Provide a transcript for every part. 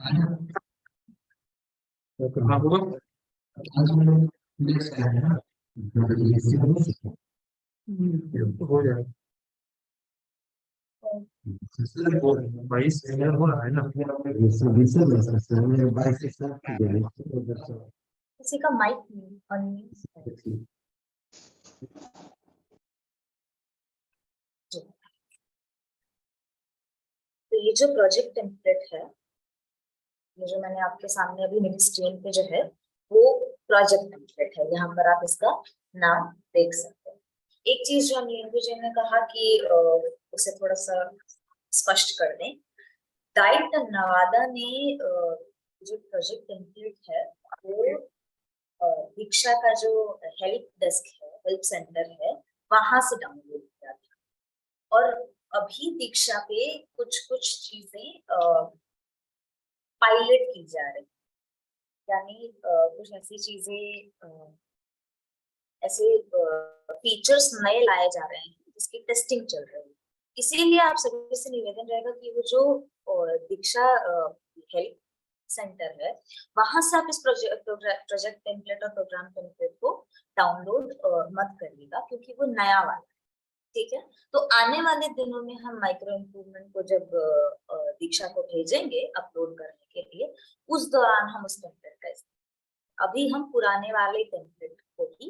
हाँ बोलो। हो जाएगा 22 क्लियर हो रहा है ना। किसी का माइक ऑन नहीं है। तो ये जो प्रोजेक्ट टेम्पलेट है, ये जो मैंने आपके सामने अभी मेरी स्क्रीन पे जो है वो प्रोजेक्ट टेम्पलेट है। यहाँ पर आप इसका नाम देख सकते हैं। एक चीज जो नीलू जी ने कहा कि उसे थोड़ा सा स्पष्ट कर दें। डाइट नवादा ने जो प्रोजेक्ट टेम्पलेट है वो दीक्षा का जो हेल्प डेस्क है, हेल्प सेंटर है, वहां से डाउनलोड किया था। और अभी दीक्षा पे कुछ कुछ चीजें पायलट की जा रही, यानी कुछ ऐसी चीजें, ऐसे फीचर्स नए लाए जा रहे हैं जिसकी टेस्टिंग चल रही है। इसीलिए आप सभी से निवेदन रहेगा कि वो जो दीक्षा हेल्प सेंटर है वहां से आप इस प्रोजेक्ट टेम्पलेट और प्रोग्राम टेम्पलेट को डाउनलोड मत करिएगा, क्योंकि वो नया वाला है। ठीक है, तो आने वाले दिनों में हम माइक्रो इम्प्रूवमेंट को जब दीक्षा को भेजेंगे अपलोड करने के लिए, उस दौरान हम उस टेम्पलेट का इस्तेमाल, अभी हम पुराने वाले टेम्पलेट को ही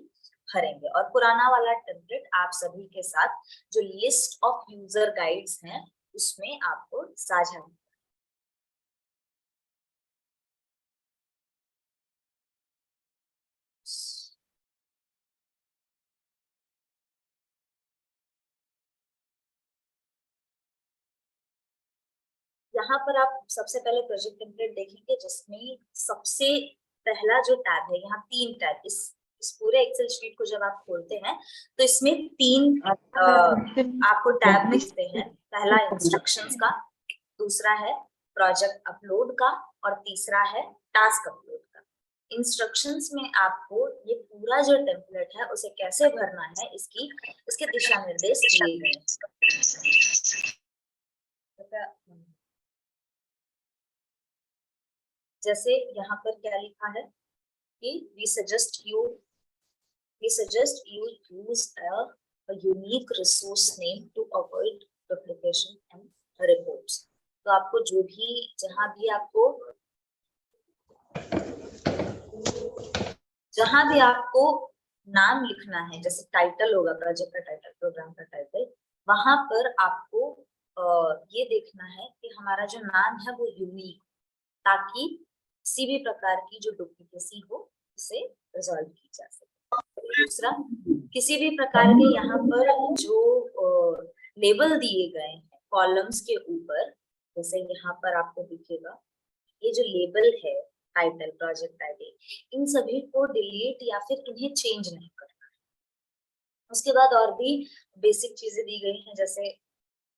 भरेंगे। और पुराना वाला टेम्पलेट आप सभी के साथ जो लिस्ट ऑफ यूजर गाइड्स हैं उसमें आपको साझा। यहाँ पर आप सबसे पहले प्रोजेक्ट टेम्पलेट देखेंगे जिसमें सबसे पहला जो टैब है, यहाँ 3 टैब, इस पूरे एक्सेल शीट को जब आप खोलते हैं तो इसमें 3 आपको टैब दिखते हैं। पहला इंस्ट्रक्शंस का, दूसरा है प्रोजेक्ट अपलोड का और तीसरा है टास्क अपलोड का। इंस्ट्रक्शंस में आपको ये पूरा जो टेम्पलेट है उसे कैसे भरना है इसके दिशा निर्देश दिए गए हैं। जैसे यहाँ पर क्या लिखा है कि we suggest you use a unique resource name to avoid duplication and reports। तो आपको जो भी, जहां भी आपको नाम लिखना है, जैसे टाइटल होगा प्रोजेक्ट का टाइटल, प्रोग्राम का टाइटल, वहां पर आपको ये देखना है कि हमारा जो नाम है वो यूनिक, ताकि किसी भी प्रकार की जो डुप्लीकेसी हो उसे रिजॉल्व की जा सके। दूसरा, किसी भी प्रकार के यहाँ पर जो लेबल दिए गए हैं कॉलम्स के ऊपर, जैसे यहाँ पर आपको दिखेगा ये जो लेबल है टाइटल, प्रोजेक्ट टाइटल, इन सभी को डिलीट या फिर इन्हें चेंज नहीं करना। उसके बाद और भी बेसिक चीजें दी गई हैं, जैसे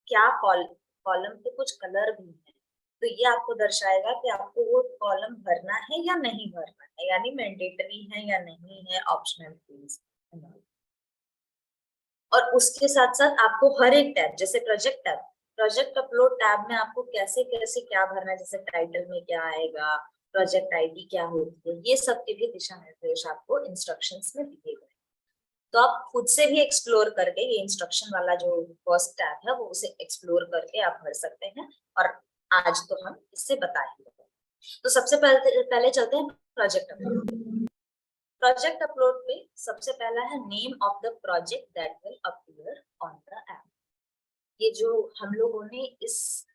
क्या कॉलम पे कुछ कलर भी है, तो ये आपको दर्शाएगा कि आपको वो कॉलम भरना है या नहीं भरना है, यानी मैंडेटरी है या नहीं है, ऑप्शनल फील्ड्स। और उसके साथ साथ आपको हर एक टैब, जैसे प्रोजेक्ट अपलोड टैब में आपको कैसे कैसे क्या भरना है, जैसे टाइटल में क्या आएगा, प्रोजेक्ट आईडी क्या होती है, ये सब के भी दिशा निर्देश आपको इंस्ट्रक्शंस में दिए गए। तो आप खुद से भी एक्सप्लोर करके ये इंस्ट्रक्शन वाला जो फर्स्ट टैब है वो उसे एक्सप्लोर करके आप भर सकते हैं, और आज तो हम इससे बताएंगे। तो सबसे पहले चलते हैं प्रोजेक्ट अपलोड। प्रोजेक्ट अपलोड पे सबसे पहला है name of the project that will appear on the app. ये जो हम लोगों ने इस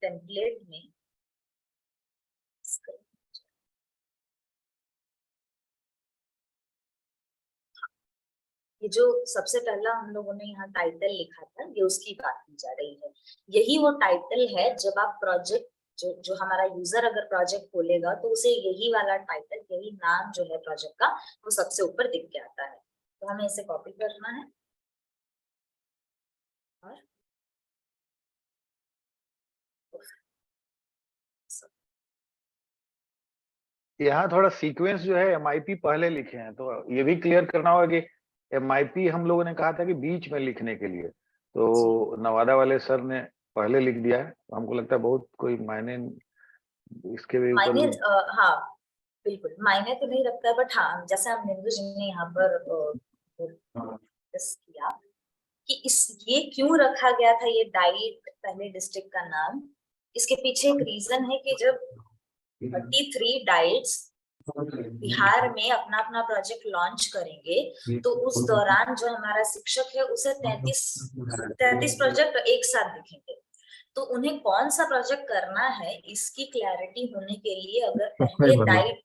टेम्पलेट में ये जो सबसे पहला हम लोगों ने यहाँ टाइटल लिखा था, ये उसकी बात की जा रही है। यही वो टाइटल है जब आप प्रोजेक्ट, जो हमारा यूजर अगर प्रोजेक्ट खोलेगा तो उसे यही वाला टाइटल, यही नाम जो है प्रोजेक्ट का, वो सबसे ऊपर दिख के आता है। तो हमें इसे कॉपी करना है और यहाँ थोड़ा सीक्वेंस जो है MIP पहले लिखे हैं, तो ये भी क्लियर करना होगा कि MIP हम लोगों ने कहा था कि बीच में लिखने के लिए, तो नवादा वाले सर ने पहले लिख दिया है। हमको लगता है बहुत कोई मायने इसके भी ऊपर मायने हाँ बिल्कुल मायने तो नहीं रखता है, बट हाँ जैसे हम निंदु जी ने यहाँ पर discuss किया कि ये क्यों रखा गया था ये डाइट पहले डिस्ट्रिक्ट का नाम, इसके पीछे एक रीजन है कि जब 33 डाइट्स बिहार में अपना अपना प्रोजेक्ट लॉन्च करेंगे तो उस दौरान जो हमारा शिक्षक है उसे 33 प्रोजेक्ट एक साथ दिखेंगे, तो उन्हें कौन सा प्रोजेक्ट करना है इसकी क्लैरिटी होने के लिए अगर पहले डाइट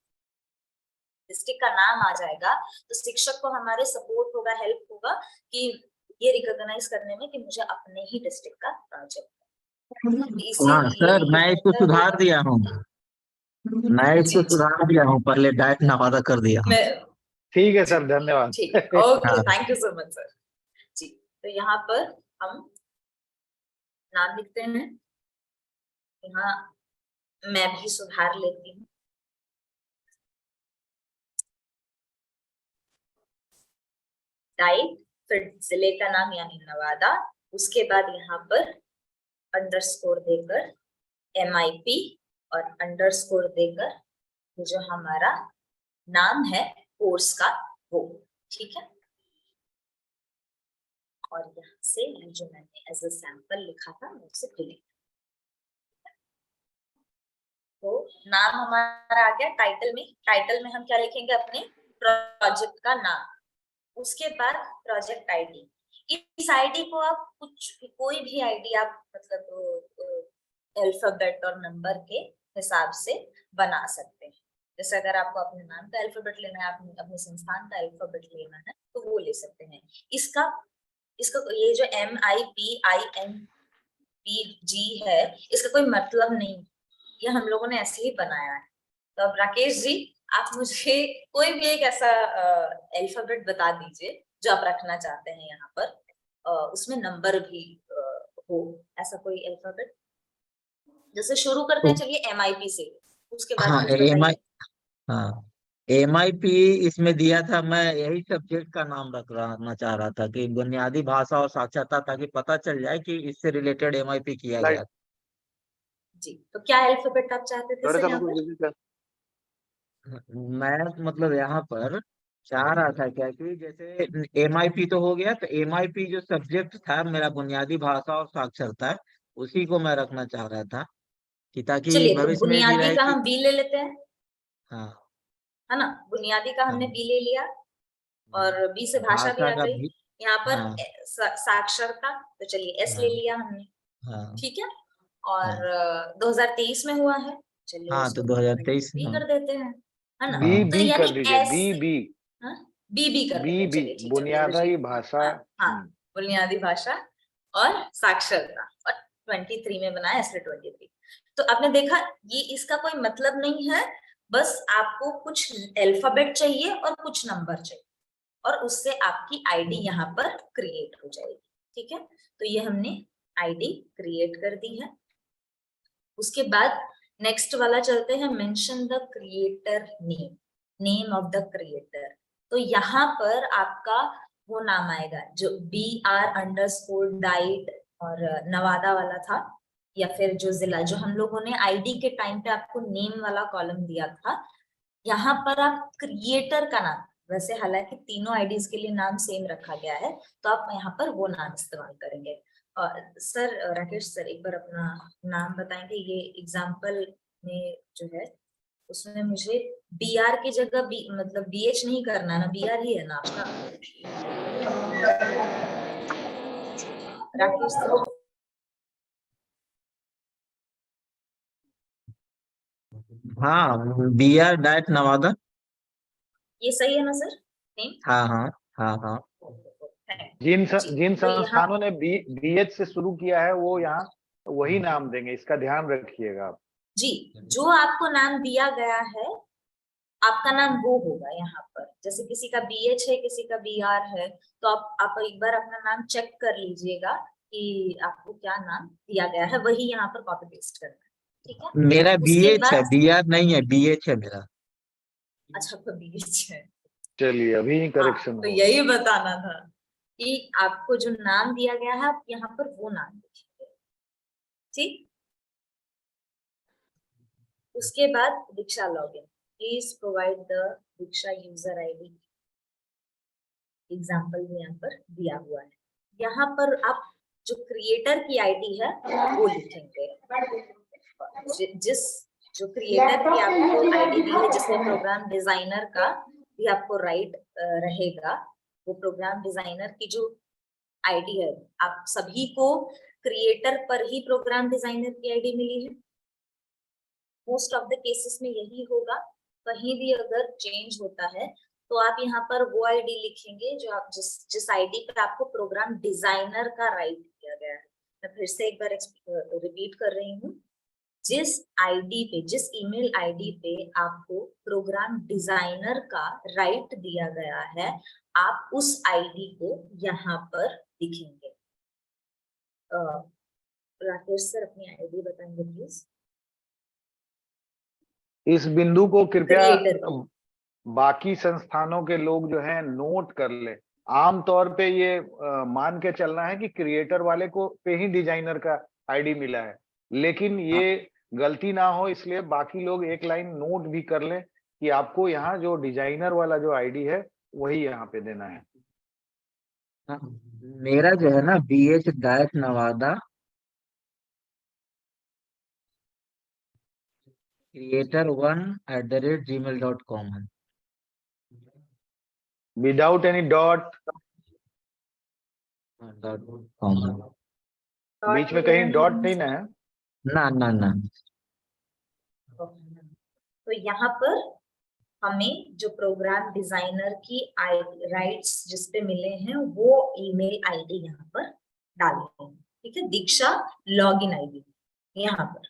डिस्ट्रिक्ट का नाम आ जाएगा तो शिक्षक को हमारे सपोर्ट होगा, हेल्प होगा कि ये रिकॉग्नाइज करने में कि मुझे अपने ही डिस्ट्रिक्ट का प्रोजेक्ट हाँ सर, मैं इसको सुधार दिया हूँ, मैं इसको सुधार दिया हूँ, पहले डाइट नवादा कर दिया हूँ। ठीक है सर, धन्यवाद। ठीक, ओके, हाँ। Thank you so much sir ji. तो यहाँ पर हम नाम लिखते हैं, यहाँ मैं भी सुधार लेती हूँ। डाइट, फिर जिले का नाम यानी नवादा, उसके बाद यहाँ पर अंडरस्कोर देकर MIP और अंडरस्कोर देकर ये जो हमारा नाम है कोर्स का वो, ठीक है। और यहाँ से ये जो मैंने एज अ सैंपल लिखा था उसे डिलीट। तो नाम हमारा आ गया टाइटल में हम क्या लिखेंगे अपने प्रोजेक्ट का नाम, उसके बाद प्रोजेक्ट आईडी। इस आईडी को आप कोई भी आईडी आप मतलब अल्फाबेट और नंबर के हिसाब से बना सकते हैं। जैसे अगर आपको अपने नाम का अल्फाबेट लेना है, आपने अपने संस्थान का अल्फाबेट लेना है तो वो ले सकते हैं। इसका ये जो MIPINPG है इसका कोई मतलब नहीं, ये हम लोगों ने ऐसे ही बनाया है। तो अब राकेश जी आप मुझे कोई भी एक ऐसा अल्फाबेट बता दीजिए जो आप रखना चाहते हैं यहाँ पर, उसमें नंबर भी हो, ऐसा कोई अल्फाबेट। जैसे शुरू करते हैं चलिए MIP से, उसके बाद हाँ कुछ बताइए। हाँ MIP इसमें दिया था, मैं यही सब्जेक्ट का नाम रखना चाह रहा था कि बुनियादी भाषा और साक्षरता, ताकि पता चल जाए कि इससे रिलेटेड MIP किया गया। जी, तो क्या अल्फाबेट आप चाहते थे सर यहाँ पर? मैं मतलब यहाँ पर चाह रहा था क्या कि जैसे MIP तो हो गया, तो MIP जो सब्जेक्ट था मेरा बुनियादी भाषा और साक्षरता, उसी को मैं रखना चाह रहा था कि ताकि चलिए तो भविष्य में भी बुनियादी रहे का कि हम B ले लेते हैं, हाँ है ना। बुनियादी का हमने हाँ B ले लिया और B से भाषा भी भाषा आ का गई। भी। यहाँ पर हाँ साक्षरता, तो चलिए S ले हाँ लिया हमने, हाँ ठीक है। और हाँ 2023 में हुआ है, चलिए हाँ, तो उसको 2023 B हाँ कर देते हैं, है ना। बी हाँ तो बी यानी कर दीजिए, S बी B कर देते हैं, चलिए ठीक है, बुनियादी भाषा। हाँ बुनियादी भाषा और साक्षरता, और 23 में बनाया इसलिए 23। तो आपने देखा ये इसका कोई मतलब नहीं है, बस आपको कुछ अल्फाबेट चाहिए और कुछ नंबर चाहिए और उससे आपकी आईडी यहाँ पर क्रिएट हो जाएगी, ठीक है। तो ये हमने आईडी क्रिएट कर दी है। उसके बाद नेक्स्ट वाला चलते हैं, mention the creator name of the creator. तो यहाँ पर आपका वो नाम आएगा जो BR_डाइट और नवादा वाला था, या फिर जो जिला जो हम लोगों ने आईडी के टाइम पे आपको नेम वाला कॉलम दिया था, यहाँ पर आप क्रिएटर का नाम, वैसे हालांकि तीनों आईडीज के लिए नाम सेम रखा गया है, तो आप यहाँ पर वो नाम इस्तेमाल करेंगे। सर राकेश सर एक बार अपना नाम बताएंगे, ये एग्जाम्पल में जो है उसमें मुझे BR की जगह मतलब BH नहीं करना है ना, BR ही है ना आपका राकेश सर? हाँ BR डाइट नवादा। ये सही है ना सर नेम? हाँ हाँ हाँ हाँ जिन तो यहाँ संस्थानों ने BH से शुरू किया है वो यहाँ वही नाम देंगे, इसका ध्यान रखिएगा आप। जी, जो आपको नाम दिया गया है आपका नाम वो होगा यहाँ पर। जैसे किसी का BH है, किसी का BR है, तो आप एक बार अपना नाम चेक कर लीजिएगा कि आपको क्या नाम दिया गया है, वही यहाँ पर कॉपी पेस्ट करना है, ठीक है। मेरा उसके BH है, बाद BR नहीं है, BH है मेरा। अच्छा आपका BH है, चलिए अभी हाँ, करेक्शन तो हो। यही बताना था कि आपको जो नाम दिया गया है आप यहाँ पर वो नाम लिखिए, ठीक। उसके बाद Diksha login, please provide the Diksha user ID. Example में यहाँ पर दिया हुआ है। यहाँ पर आप जो क्रिएटर की आईडी है वो लिखेंगे। जिस जो क्रिएटर की आपको आईडी दी है, जिसमें प्रोग्राम डिजाइनर का भी आपको राइट रहेगा, वो प्रोग्राम डिजाइनर की जो आईडी है, आप सभी को क्रिएटर पर ही प्रोग्राम डिजाइनर की आईडी मिली है। मोस्ट ऑफ द केसेस में यही होगा। कहीं भी अगर चेंज होता है तो आप यहाँ पर वो आईडी लिखेंगे जो आप जिस आईडी पे आपको प्रोग्राम डिजाइनर का राइट दिया गया है। मैं फिर से एक बार रिपीट कर रही हूँ, जिस आईडी पे, जिस ईमेल आईडी पे आपको प्रोग्राम डिजाइनर का राइट दिया गया है, आप उस आईडी को यहाँ पर लिखेंगे। राकेश सर अपनी आईडी बताएंगे प्लीज। इस बिंदु को कृपया क्रिएटर बाकी संस्थानों के लोग जो हैं नोट कर ले। आमतौर पे ये मान के चलना है कि क्रिएटर वाले को पे ही डिजाइनर का आईडी मिला है, लेकिन ये गलती ना हो इसलिए बाकी लोग एक लाइन नोट भी कर लें कि आपको यहाँ जो डिजाइनर वाला जो आईडी है वही यहाँ पे देना है। हाँ, मेरा जो है ना BH-Navada creator1@gmail.com है। विदाउट एनी डॉट, .com है। बीच में कहीं डॉट नहीं ना है? ना ना ना। तो यहाँ पर हमें जो प्रोग्राम डिजाइनर की राइट्स जिस पे मिले हैं वो ईमेल आईडी यहाँ पर डालेंगे। ठीक है, दीक्षा लॉगिन आईडी यहाँ पर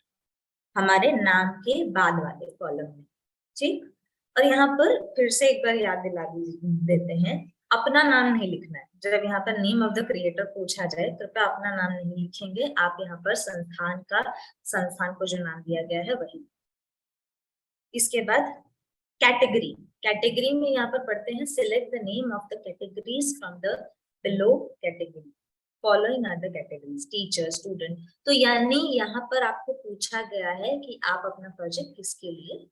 हमारे नाम के बाद वाले कॉलम में। ठीक, और यहाँ पर फिर से एक बार याद दिला देते हैं, अपना नाम नहीं लिखना है। जब यहाँ पर नेम ऑफ द क्रिएटर पूछा जाए तो कृपया अपना नाम नहीं लिखेंगे, आप यहाँ पर संस्थान को जो नाम दिया गया है वही। इसके बाद कैटेगरी, कैटेगरी में यहाँ पर पढ़ते हैं select the name of the categories from the below category, following are the categories teacher student. तो यानी यहाँ पर आपको पूछा गया है कि आप अपना प्रोजेक्ट किसके लिए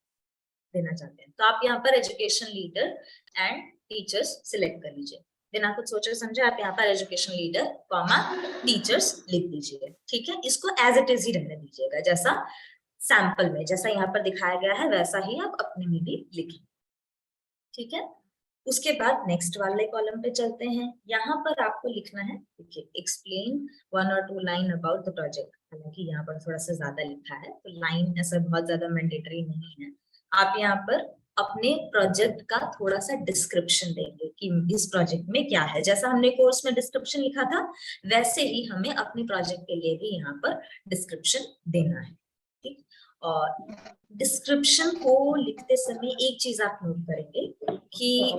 देना चाहते हैं, तो आप यहाँ पर education leader and teachers select कर लीजिए। बिना कुछ सोचे समझे आप यहाँ पर एजुकेशन लीडर कॉमा टीचर्स लिख दीजिए। ठीक है, इसको एज इट इज ही रहने दीजिएगा, जैसा सैंपल में जैसा यहाँ पर दिखाया गया है वैसा ही आप अपने में भी लिखें। ठीक है, उसके बाद नेक्स्ट वाले कॉलम पे चलते हैं। यहाँ पर आपको लिखना है, देखिए, explain 1 or 2 line about the project. हालांकि यहाँ पर थोड़ा सा ज्यादा लिखा है तो लाइन ऐसा बहुत ज्यादा मैंडेटरी नहीं है। आप यहाँ पर अपने प्रोजेक्ट का थोड़ा सा डिस्क्रिप्शन देंगे कि इस प्रोजेक्ट में क्या है। जैसा हमने कोर्स में डिस्क्रिप्शन लिखा था वैसे ही हमें अपने प्रोजेक्ट के लिए भी यहाँ पर डिस्क्रिप्शन देना है। ठीक, और डिस्क्रिप्शन को लिखते समय एक चीज आप नोट करेंगे कि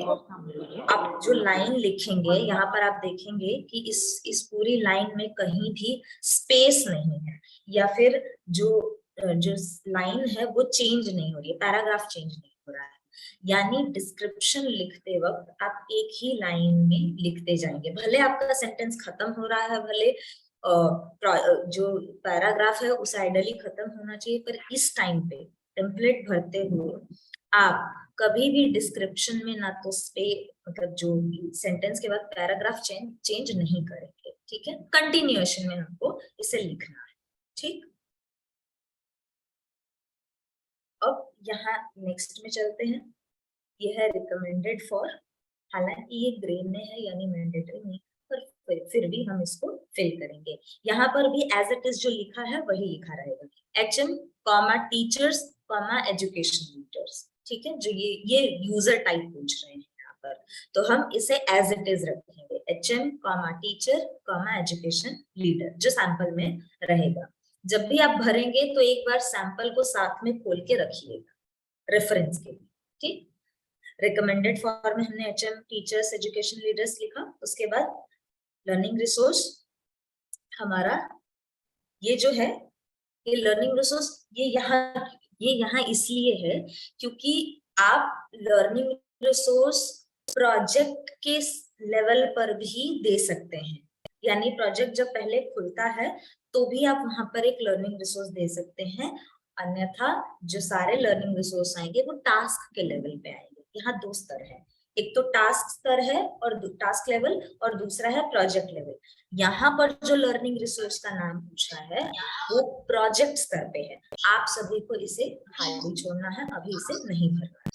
आप जो लाइन लिखेंगे यहाँ पर आप देखेंगे कि इस पूरी लाइन में कहीं भी स्पेस नहीं है, या फिर जो लाइन है वो चेंज नहीं हो रही है, पैराग्राफ चेंज नहीं हो रहा है। यानी डिस्क्रिप्शन लिखते वक्त आप एक ही लाइन में लिखते जाएंगे, भले आपका सेंटेंस खत्म हो रहा है, भले जो पैराग्राफ है उस आइडियली खत्म होना चाहिए, पर इस टाइम पे टेम्पलेट भरते हुए आप कभी भी डिस्क्रिप्शन में ना तो मतलब जो सेंटेंस के बाद पैराग्राफ चेंज नहीं करेंगे। ठीक है, कंटिन्यूएशन में हमको इसे लिखना है। ठीक, अब यहाँ नेक्स्ट में चलते हैं। यह है रिकमेंडेड फॉर, हालांकि ये ग्रे में है यानी मैंडेटरी नहीं, पर फिर भी हम इसको फिल करेंगे। यहाँ पर भी एज इट इज जो लिखा है वही लिखा रहेगा, HM, टीचर्स, एजुकेशन लीडर्स। ठीक है, जो ये यूजर टाइप पूछ रहे हैं यहाँ पर, तो हम इसे एज इट इज रखेंगे, HM, टीचर, एजुकेशन लीडर, जो सैंपल में रहेगा। जब भी आप भरेंगे तो एक बार सैंपल को साथ में खोल के रखिएगा रेफरेंस के लिए। ठीक, रिकमेंडेड फॉर में हमने HM, टीचर्स, एजुकेशन लीडर्स लिखा। उसके बाद लर्निंग रिसोर्स, हमारा ये जो है ये लर्निंग रिसोर्स ये यहाँ इसलिए है क्योंकि आप लर्निंग रिसोर्स प्रोजेक्ट के लेवल पर भी दे सकते हैं। यानी प्रोजेक्ट जब पहले खुलता है तो भी आप वहां पर एक लर्निंग रिसोर्स दे सकते हैं, अन्यथा जो सारे लर्निंग रिसोर्स आएंगे वो टास्क के लेवल पे आएंगे। यहाँ 2 स्तर है, एक तो टास्क स्तर है और टास्क लेवल, और दूसरा है प्रोजेक्ट लेवल। यहाँ पर जो लर्निंग रिसोर्स का नाम पूछा है वो प्रोजेक्ट स्तर पे है। आप सभी को इसे खाली छोड़ना है, अभी इसे नहीं भरना है,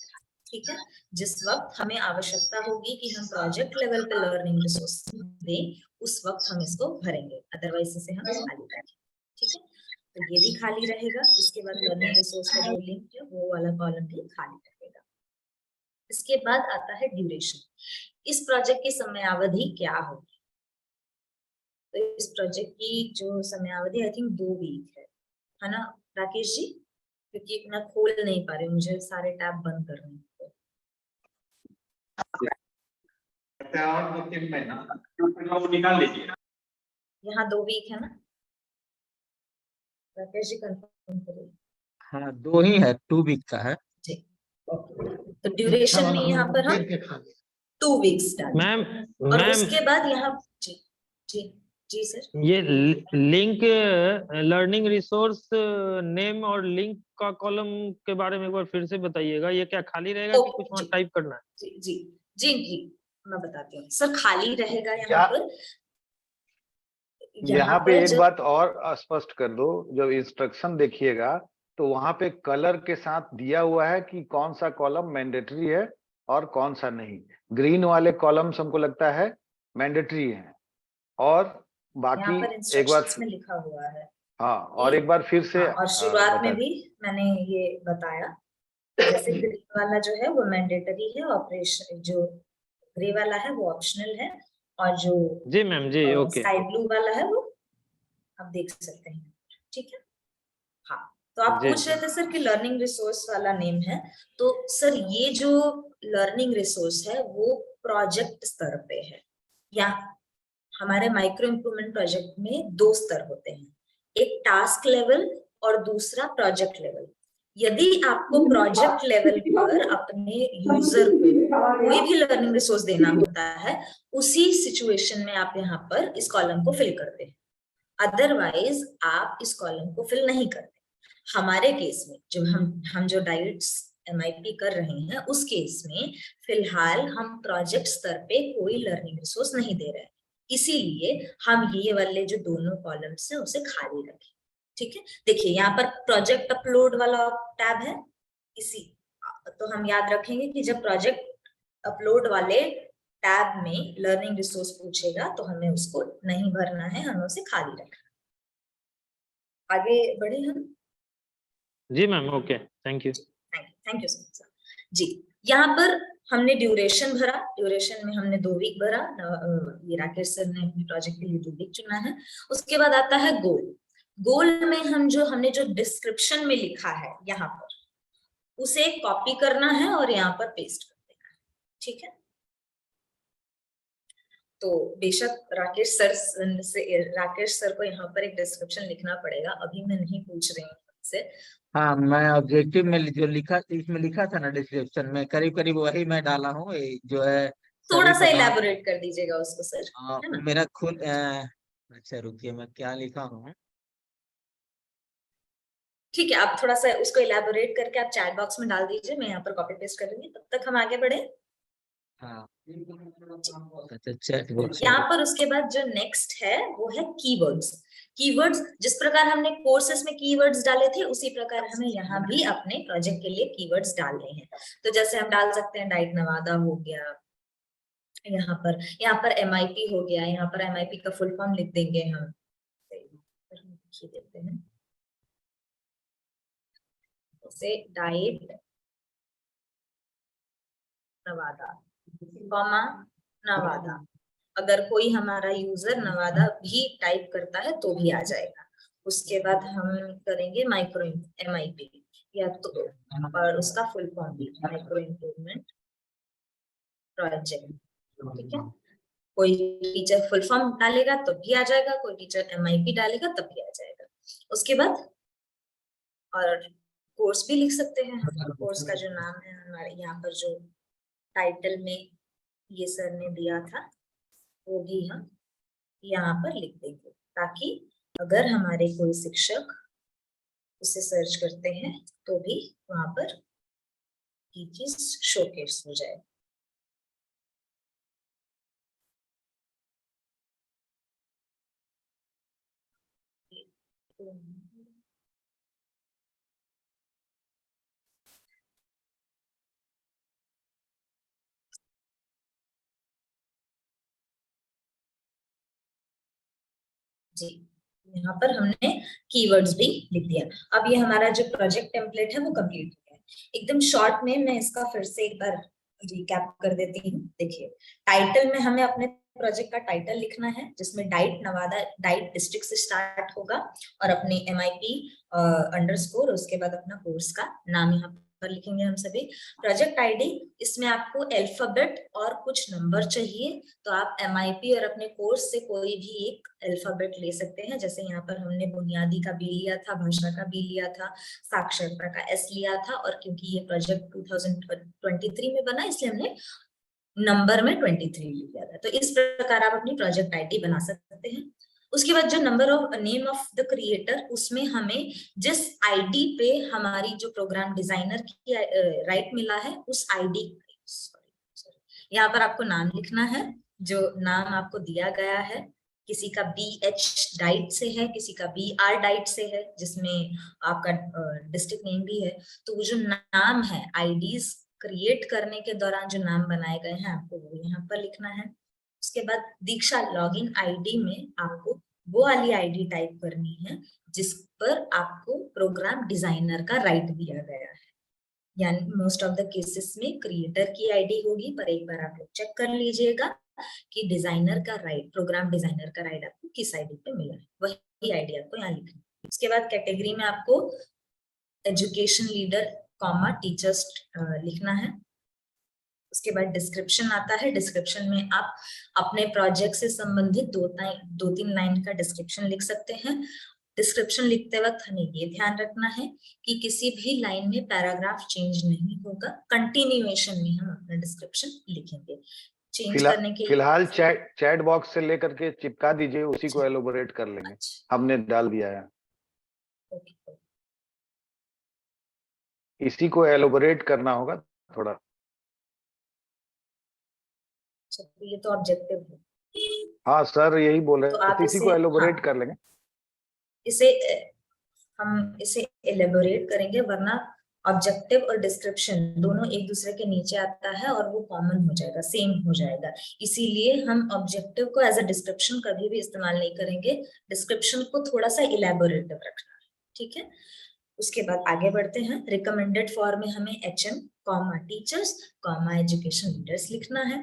ठीक है। जिस वक्त हमें आवश्यकता होगी कि हम प्रोजेक्ट लेवल पे लर्निंग रिसोर्स दें, उस वक्त हम इसको भरेंगे, अदरवाइज इसे हम खाली करेंगे, ठीक है। तो ये भी खाली रहेगा। इसके बाद लर्निंग रिसोर्स का जो लिंक है वो वाला कॉलम भी खाली रहेगा। इसके बाद आता है ड्यूरेशन। इस प्रोजेक्ट की समयावधि क्या होगी? तो इस प्रोजेक्ट की जो समयावधि आई थिंक 2 वीक है ना राकेश जी? क्योंकि मैं खोल नहीं पा रही हूँ, मुझे सारे टैब बंद करने हैं। और 2-3 महीना वो निकाल लीजिए। यहाँ 2 वीक है ना राकेश जी, कंफर्म करिए। हाँ 2 ही है, 2 वीक का है। जी, तो ड्यूरेशन में यहाँ पर हम 2 वीक्स डालें। मैम और मैम उसके बाद यहाँ जी जी जी सर, ये लिंक लर्निंग रिसोर्स नेम और लिंक का कॉलम के बारे में एक बार फिर से बताइएगा। ये क्या खाली रहेगा कि कुछ वहाँ टाइप करना है? जी जी जी जी मैं बताती हूँ सर। खाली रहेगा यहाँ क्या- पर। यहाँ पे एक जब बात और स्पष्ट कर दो, जब इंस्ट्रक्शन देखिएगा तो वहां पे कलर के साथ दिया हुआ है कि कौन सा कॉलम मैंडेटरी है और कौन सा नहीं। ग्रीन वाले कॉलम्स हमको लगता है मैंडेटरी हैं, और यहाँ बाकी पर एक बार इंस्ट्रक्शंस में लिखा हुआ है। हाँ, और एक बार फिर से हाँ, और शुरुआत में बता भी मैंने ये बताया, जैसे ग्रीन वाला जो है वो मैंडेटरी है, ऑपरेशन जो ग्रे वाला है वो ऑप्शनल है, और जो जी मैम जी ओके। स्काई ब्लू वाला है वो आप देख सकते हैं, ठीक है। हाँ, तो आप जी, पूछ रहे थे सर कि लर्निंग रिसोर्स वाला नेम है, तो सर ये जो लर्निंग रिसोर्स है वो प्रोजेक्ट स्तर पे है। या हमारे माइक्रो इम्प्रूवमेंट प्रोजेक्ट में 2 स्तर होते हैं, एक टास्क लेवल और दूसरा प्रोजेक्ट लेवल। यदि आपको प्रोजेक्ट लेवल पर अपने यूजर को कोई भी लर्निंग रिसोर्स देना होता है, उसी सिचुएशन में आप यहाँ पर इस कॉलम को फिल करते हैं, अदरवाइज आप इस कॉलम को फिल नहीं करते। हमारे केस में जो हम जो डाइट्स MIP कर रहे हैं, उस केस में फिलहाल हम प्रोजेक्ट स्तर पे कोई लर्निंग रिसोर्स नहीं दे रहे हैं, इसीलिए हम ये वाले जो दोनों कॉलम्स है उसे खाली रखें, ठीक है। देखिए यहाँ पर प्रोजेक्ट अपलोड वाला टैब है, इसी तो हम याद रखेंगे कि जब प्रोजेक्ट अपलोड वाले टैब में लर्निंग रिसोर्स पूछेगा तो हमें उसको नहीं भरना है, हमें उसे खाली रखना। आगे बढ़े हम? जी ma'am okay, thank you. Thank you sir. जी, यहाँ पर हमने ड्यूरेशन भरा, ड्यूरेशन में हमने 2 वीक भरा। ये राकेश सर ने अपने प्रोजेक्ट के लिए 2 वीक चुना है। उसके बाद आता है गोल। गोल में हमने जो डिस्क्रिप्शन में लिखा है यहाँ पर, उसे कॉपी करना है और यहाँ पर पेस्ट कर देना है, ठीक है। तो बेशक राकेश सर को यहाँ पर एक डिस्क्रिप्शन लिखना पड़ेगा, अभी मैं नहीं पूछ रही हूँ आपसे। हाँ मैं ऑब्जेक्टिव में जो लिखा, इसमें लिखा था ना डिस्क्रिप्शन में, करीब करीब वही मैं डाला हूँ, जो है थोड़ा सा सभी इलैबोरेट कर दीजिएगा उसको सर, है ना? मेरा खुद अच्छा रुकिए, मैं क्या लिखा हूँ। ठीक है, आप थोड़ा सा उसको इलैबोरेट करके आप चैट बॉक्स में डाल दीजिए, मैं यहाँ पर कॉपी पेस्ट कर दूंगी, तब तक हम आगे बढ़े। हाँ अच्छा चैट बॉक्स। यहाँ पर उसके बाद जो नेक्स्ट है वो है कीवर्ड्स। कीवर्ड्स जिस प्रकार हमने कोर्सेस में कीवर्ड्स डाले थे, उसी प्रकार हमें यहाँ भी अपने प्रोजेक्ट के लिए कीवर्ड्स डालने हैं। तो जैसे हम डाल सकते हैं डाइट नवादा हो गया, यहाँ पर MIP हो गया, यहाँ पर MIP का फुल फॉर्म लिख देंगे हम, देते हैं जैसे डाइट नवादा, नवादा। अगर कोई हमारा यूजर नवादा भी टाइप करता है तो भी आ जाएगा। उसके बाद हम करेंगे माइक्रो MIP, या तो और उसका फुल फॉर्म भी माइक्रो इम्प्रूवमेंट प्रोजेक्ट, ठीक है। कोई टीचर फुल फॉर्म डालेगा तो भी आ जाएगा, कोई टीचर MIP डालेगा तब भी आ जाएगा। उसके बाद और कोर्स भी लिख सकते हैं, कोर्स का जो नाम है हमारे यहाँ पर जो टाइटल में ये सर ने दिया था वो भी हम यहाँ पर लिख देंगे, ताकि अगर हमारे कोई शिक्षक उसे सर्च करते हैं तो भी वहां पर ये चीज शोकेस हो जाए। जी, यहाँ पर हमने कीवर्ड्स भी लिख दिया। अब ये हमारा जो प्रोजेक्ट टेम्पलेट है वो कंप्लीट हो गया है। एकदम शॉर्ट में मैं इसका फिर से एक बार रिकैप कर देती हूँ। देखिए, टाइटल में हमें अपने प्रोजेक्ट का टाइटल लिखना है, जिसमें डाइट नवादा डाइट डिस्ट्रिक्ट से स्टार्ट होगा और अपने MIP अंडरस्कोर, उसके बाद अपना कोर्स का नाम यहाँ पर लिखेंगे हम सभी। प्रोजेक्ट आईडी, इसमें आपको अल्फाबेट और कुछ नंबर चाहिए, तो आप MIP और अपने कोर्स से कोई भी एक अल्फाबेट ले सकते हैं। जैसे यहाँ पर हमने बुनियादी का B लिया था, भाषा का B लिया था, साक्षरता का S लिया था, और क्योंकि ये प्रोजेक्ट 2023 में बना इसलिए हमने नंबर में 23 लिया था। तो इस प्रकार आप अपनी प्रोजेक्ट आईडी बना सकते हैं। उसके बाद जो नेम ऑफ द क्रिएटर, उसमें हमें जिस आईडी पे हमारी जो प्रोग्राम डिजाइनर की राइट मिला है उस आईडी, यहाँ पर आपको नाम लिखना है, जो नाम आपको दिया गया है। किसी का BH डाइट से है, किसी का BR डाइट से है, जिसमें आपका डिस्ट्रिक्ट नेम भी है। तो वो जो नाम है, आईडीज क्रिएट करने के दौरान जो नाम बनाए गए हैं आपको वो यहाँ पर लिखना है। उसके बाद दीक्षा लॉगिन आईडी में आपको वो वाली आईडी टाइप करनी है जिस पर आपको प्रोग्राम डिजाइनर का राइट दिया गया है। यानी मोस्ट ऑफ द केसेस में क्रिएटर की आईडी होगी, पर एक बार आप लोग चेक कर लीजिएगा कि डिजाइनर का राइट, प्रोग्राम डिजाइनर का राइट आपको किस आईडी पे मिला है, वही आईडी आपको यहाँ लिखनी है। उसके बाद कैटेगरी में आपको एजुकेशन लीडर कॉमा टीचर्स लिखना है। उसके बाद डिस्क्रिप्शन आता है। डिस्क्रिप्शन में आप अपने प्रोजेक्ट से संबंधित दो तीन लाइन का डिस्क्रिप्शन लिख सकते हैं। डिस्क्रिप्शन लिखते वक्त हमें ये ध्यान रखना है कि किसी भी लाइन में पैराग्राफ चेंज नहीं होगा, कंटिन्यूएशन में हम अपना डिस्क्रिप्शन लिखेंगे। चेंज करने के लिए फिलहाल चैट बॉक्स से लेकर के चिपका दीजिए, उसी को एलोबोरेट कर लेंगे। हमने डाल दिया है, इसी को एलोबोरेट करना होगा थोड़ा। ये तो ऑब्जेक्टिव है। हाँ सर, यही बोल रहे तो हैं, आप तो इसी को एलोबोरेट हाँ, कर लेंगे। हम इसे एलेबोरेट करेंगे, वरना ऑब्जेक्टिव और डिस्क्रिप्शन दोनों एक दूसरे के नीचे आता है और वो कॉमन हो जाएगा, सेम हो जाएगा। इसीलिए हम ऑब्जेक्टिव को एज अ डिस्क्रिप्शन कभी भी इस्तेमाल नहीं करेंगे। डिस्क्रिप्शन को थोड़ा सा इलेबोरेटिव रखना है, ठीक है। उसके बाद आगे बढ़ते हैं। रिकमेंडेड फॉर में हमें HM comma teachers comma education leaders लिखना है।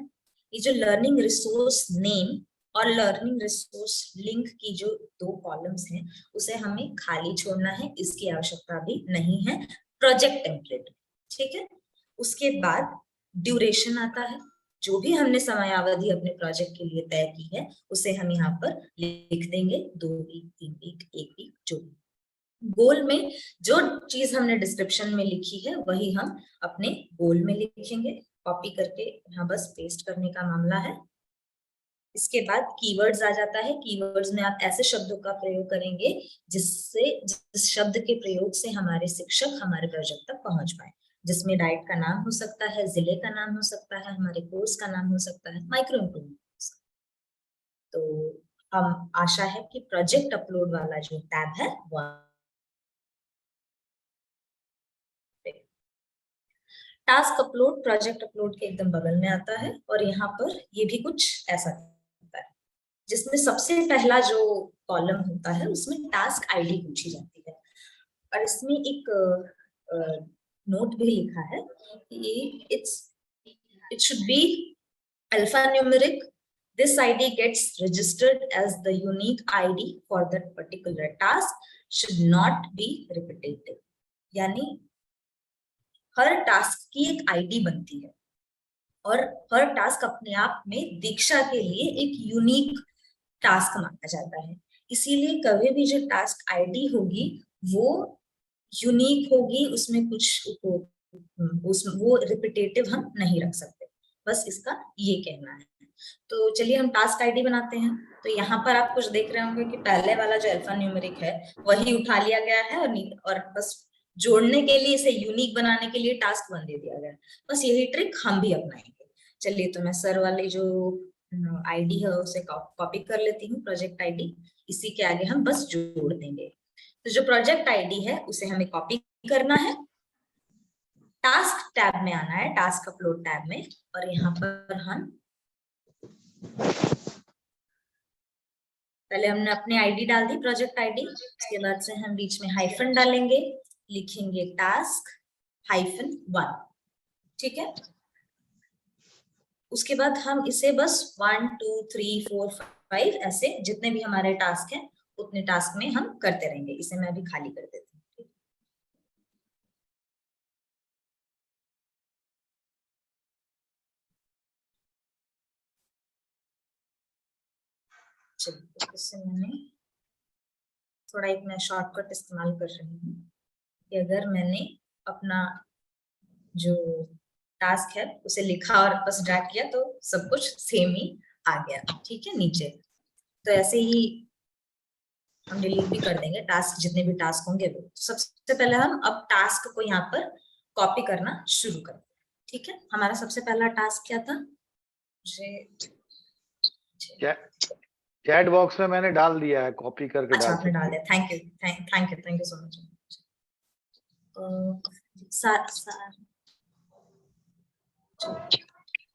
ये जो लर्निंग रिसोर्स नेम और लर्निंग रिसोर्स लिंक की जो दो कॉलम्स हैं उसे हमें खाली छोड़ना है, इसकी आवश्यकता भी नहीं है प्रोजेक्ट टेम्पलेट, ठीक है। उसके बाद ड्यूरेशन आता है। जो भी हमने समयावधि अपने प्रोजेक्ट के लिए तय की है उसे हम यहाँ पर लिख देंगे, 2 वीक, 3 वीक, 1 वीक, जो भी। गोल में जो चीज हमने डिस्क्रिप्शन में लिखी है वही हम अपने गोल में लिखेंगे। कॉपी करके यहाँ बस पेस्ट करने का मामला है। इसके बाद कीवर्ड्स आ जाता है। कीवर्ड्स में आप ऐसे शब्दों का प्रयोग करेंगे जिस शब्द के प्रयोग से हमारे शिक्षक हमारे प्रोजेक्ट तक पहुंच पाए, जिसमें डाइट का नाम हो सकता है, जिले का नाम हो सकता है, हमारे कोर्स का नाम हो सकता है, माइक्रो इम्प्रूवमेंट। तो हम आशा है कि प्रोजेक्ट अपलोड वाला जो टैब है वो टास्क अपलोड प्रोजेक्ट अपलोड के एकदम बगल में आता है और यहाँ पर ये भी कुछ ऐसा होता है जिसमें सबसे पहला जो कॉलम होता है उसमें टास्क आईडी पूछी जाती है और इसमें एक नोट भी लिखा है कि it should be alphanumeric. This ID gets registered as the unique ID for that particular task, should not be repetitive. यानी हर टास्क की एक आईडी बनती है और हर टास्क अपने आप में दीक्षा के लिए एक यूनिक टास्क माना जाता है। इसीलिए कभी भी जो टास्क आईडी होगी वो यूनिक होगी, उसमें कुछ वो रिपीटेटिव हम नहीं रख सकते। बस इसका ये कहना है। तो चलिए हम टास्क आईडी बनाते हैं। तो यहाँ पर आप कुछ देख रहे होंगे कि पहले वाला जो अल्फा न्यूमेरिक है वही उठा लिया गया है और बस जोड़ने के लिए, इसे यूनिक बनाने के लिए टास्क 1 दे दिया गया है। बस यही ट्रिक हम भी अपनाएंगे। चलिए तो मैं सर वाली जो आईडी है उसे कॉपी कर लेती हूँ, प्रोजेक्ट आईडी। इसी के आगे हम बस जोड़ देंगे। तो जो प्रोजेक्ट आईडी है उसे हमें कॉपी करना है, टास्क टैब में आना है, टास्क अपलोड टैब में, और यहाँ पर हम पहले हमने अपनी आईडी डाल दी, प्रोजेक्ट आईडी। उसके बाद से हम बीच में हाइफन डालेंगे, लिखेंगे टास्क -1, ठीक है। उसके बाद हम इसे बस 1 2 3 4 5 ऐसे जितने भी हमारे टास्क हैं उतने टास्क में हम करते रहेंगे। इसे मैं अभी खाली कर देती हूँ। चलिए, इससे मैंने थोड़ा एक मैं शॉर्टकट इस्तेमाल कर रही हूँ कि अगर मैंने अपना जो टास्क है उसे लिखा और बस ड्रैग किया तो सब कुछ सेम ही आ गया, ठीक है, नीचे। तो ऐसे ही हम डिलीट भी कर देंगे टास्क, जितने भी टास्क होंगे वो। सबसे पहले हम अब टास्क को यहाँ पर कॉपी करना शुरू करें, ठीक है। हमारा सबसे पहला टास्क क्या था? चैट बॉक्स में मैंने डाल दिया है, कॉपी करके अच्छा, डाल आपने डाल दिया, थैंक यू सो मच।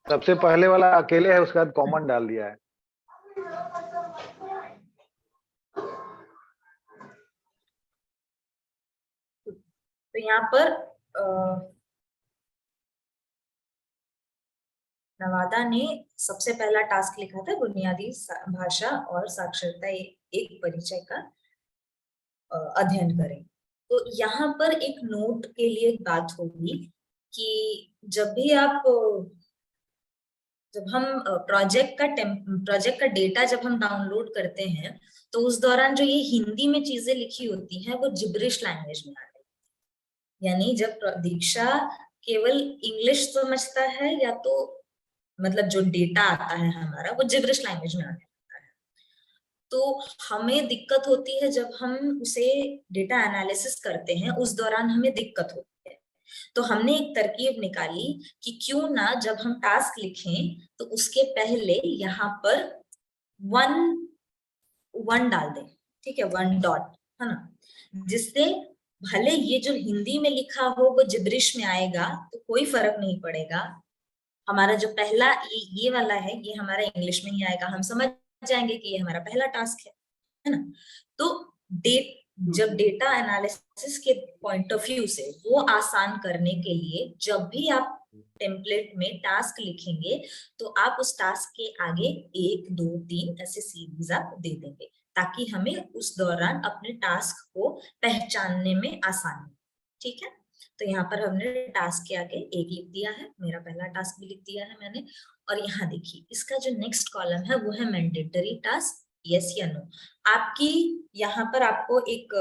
सबसे पहले वाला अकेले है, उसके बाद कॉमन डाल दिया है। तो यहाँ पर नवादा ने सबसे पहला टास्क लिखा था, बुनियादी भाषा और साक्षरता एक परिचय का अध्ययन करें। तो यहाँ पर एक नोट के लिए बात होगी कि जब हम प्रोजेक्ट का डेटा जब हम डाउनलोड करते हैं तो उस दौरान जो ये हिंदी में चीजें लिखी होती हैं वो जिब्रिश लैंग्वेज में आ रही है। यानी जब दीक्षा केवल इंग्लिश समझता है या तो मतलब जो डेटा आता है हमारा वो जिब्रिश लैंग्वेज में आने लगता है। तो हमें दिक्कत होती है जब हम उसे डेटा एनालिसिस करते हैं, उस दौरान हमें दिक्कत होती है। तो हमने एक तरकीब निकाली कि क्यों ना जब हम टास्क लिखें तो उसके पहले यहाँ पर 1 डाल दें, ठीक है, 1 डॉट, है ना, जिससे भले ये जो हिंदी में लिखा हो वो जिब्रिश में आएगा तो कोई फर्क नहीं पड़ेगा। हमारा जो पहला ये वाला है ये हमारा इंग्लिश में ही आएगा, हम समझ जाएंगे कि ये हमारा पहला टास्क है ना। तो जब डेटा एनालिसिस के पॉइंट ऑफ व्यू से वो आसान करने के लिए जब भी आप टेम्पलेट में टास्क लिखेंगे तो आप उस टास्क के आगे 1 2 3 ऐसे सीरीज आप दे देंगे ताकि हमें उस दौरान अपने टास्क को पहचानने में आसानी, ठीक है। तो यहाँ पर हमने टास्क के आगे 1 लिख दिया है, मेरा पहला टास्क भी लिख दिया है मैंने। और यहाँ देखिए इसका जो नेक्स्ट कॉलम है वो है मैंडेटरी टास्क, यस या नो। आपकी यहाँ पर आपको एक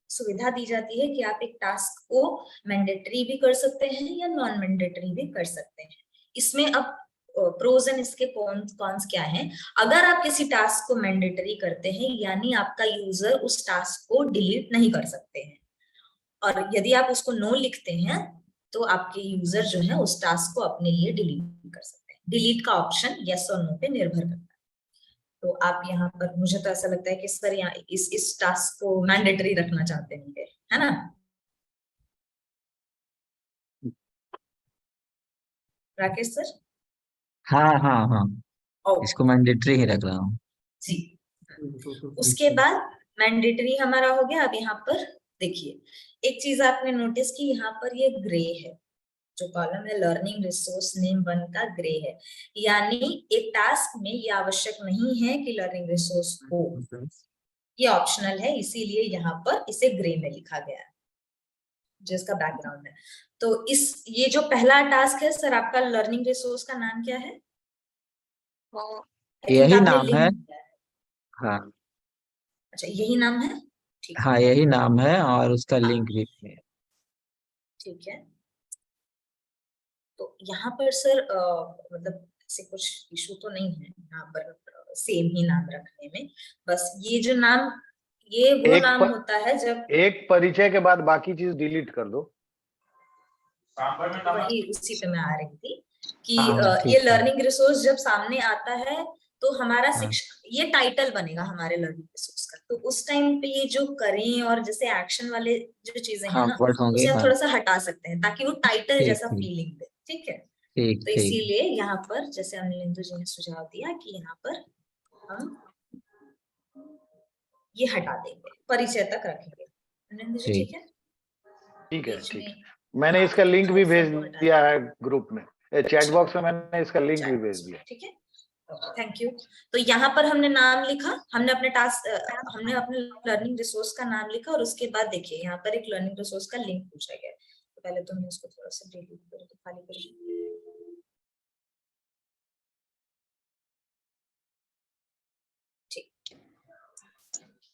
सुविधा दी जाती है कि आप एक टास्क को मैंडेटरी भी कर सकते हैं या नॉन मैंडेटरी भी कर सकते हैं। इसमें अब प्रोज एंड इसके कॉन्स क्या हैं। अगर आप किसी टास्क को मैंडेटरी करते हैं यानी आपका यूजर उस टास्क को डिलीट नहीं कर सकते हैं, और यदि आप उसको नो लिखते हैं तो आपके यूजर जो है उस टास्क को अपने लिए डिलीट कर सकते हैं। डिलीट का ऑप्शन यस और नो पे निर्भर करता है। तो आप यहाँ पर, मुझे तो ऐसा लगता है कि सर यहाँ इस टास्क को मैंडेटरी रखना चाहते होंगे, है ना राकेश सर? हाँ हाँ हाँ, ओके इसको मैंडेटरी ही रख रहा हूँ जी। उसके बाद मैंडेटरी हमारा हो गया। अब यहाँ पर देखिए एक चीज आपने नोटिस की, यहाँ पर ये ग्रे है, जो कॉलम है लर्निंग रिसोर्स नेम 1 का ग्रे है, यानी एक टास्क में ये आवश्यक नहीं है कि लर्निंग रिसोर्स हो, ये ऑप्शनल है, इसीलिए यहाँ पर इसे ग्रे में लिखा गया है जिसका बैकग्राउंड है। तो ये जो पहला टास्क है सर, आपका लर्निंग रिसोर्स का नाम क्या है? यही नाम है। हाँ अच्छा यही नाम है, ठीक है, हाँ, यही नाम है और उसका लिंक भी है। ठीक है। तो यहाँ पर सर मतलब से कुछ इशू तो नहीं है यहाँ पर सेम ही नाम रखने में। बस ये जो नाम, ये वो नाम होता है जब एक परिचय के बाद बाकी चीज डिलीट कर दो। वही उसी पे मैं आ रही थी कि हाँ, ये ठीक है। लर्निंग रिसोर्स जब सामने आता है तो हमारा हाँ। शिक्षा, ये टाइटल बनेगा हमारे लर्निंग रिसोर्स का। तो उस टाइम पे ये जो करें और जैसे एक्शन वाले जो चीजें हैं हाँ, ना, वर्ड होंगे। उसे हम हाँ, थोड़ा सा हटा सकते हैं ताकि वो टाइटल ठीक जैसा ठीक फीलिंग दे। ठीक है, ठीक तो ठीक। इसीलिए यहाँ पर जैसे अनिलिंदु जी ने सुझाव दिया कि यहाँ पर हम ये हटा देंगे, परिचय तक रखेंगे। अनिलिंदु जी ठीक है? ठीक है, बीच ठीक है। में मैंने हाँ, इसका लिंक भी भेज हाइफन को हटा दिया है ग्रुप में, चैट अच्छा। बॉक्स में मैंने इसका लिंक भी भेज दिया। ठीक है, थैंक यू। तो यहाँ पर हमने नाम लिखा, हमने अपने टास्क, हमने अपने लर्निंग रिसोर्स का नाम लिखा और उसके बाद देखिए यहाँ पर एक लर्निंग रिसोर्स का लिंक पूछा गया। तो पहले तो मैं इसको थोड़ा सा डिलीट कर दूं, खाली कर। ठीक,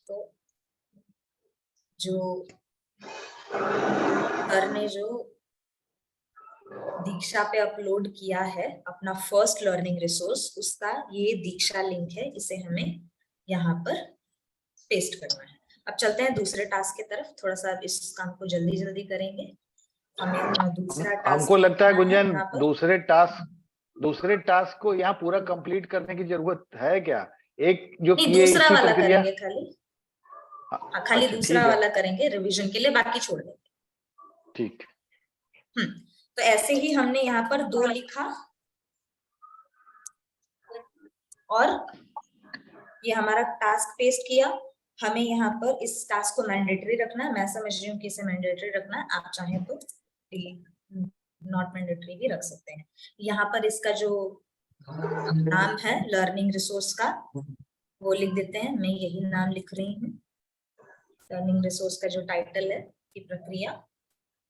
तो जो सर ने जो दीक्षा पे अपलोड किया है अपना फर्स्ट लर्निंग रिसोर्स, उसका ये दीक्षा लिंक है, इसे हमें यहाँ पर पेस्ट करना है। अब चलते हैं दूसरे टास्क की तरफ, थोड़ा सा इस काम को जल्दी जल्दी करेंगे। हमें अपना दूसरा टास्क हमको लगता है गुंजन यहाँ पर दूसरे टास्क को यहाँ पूरा कंप्लीट करने की जरूरत है क्या? एक जो नहीं, किए दूसरा इसी वाला प्रक्रिया। करेंगे खाली। हाँ, खाली अच्छा, दूसरा ठीक है, वाला करेंगे रिवीजन के लिए, बाकी छोड़ देंगे। ठीक। तो ऐसे ही हमने यहाँ पर 2 लिखा और ये हमारा टास्क पेस्ट किया। हमें यहाँ पर इस टास्क को मैंडेटरी रखना है, मैं समझ रही हूँ कि इसे मैंडेटरी रखना है, आप चाहें तो नॉट मैंडेटरी भी रख सकते हैं। यहाँ पर इसका जो नाम है लर्निंग रिसोर्स का वो लिख देते हैं, मैं यही नाम लिख रही हूँ। लर्निंग रिसोर्स का जो टाइटल है की प्रक्रिया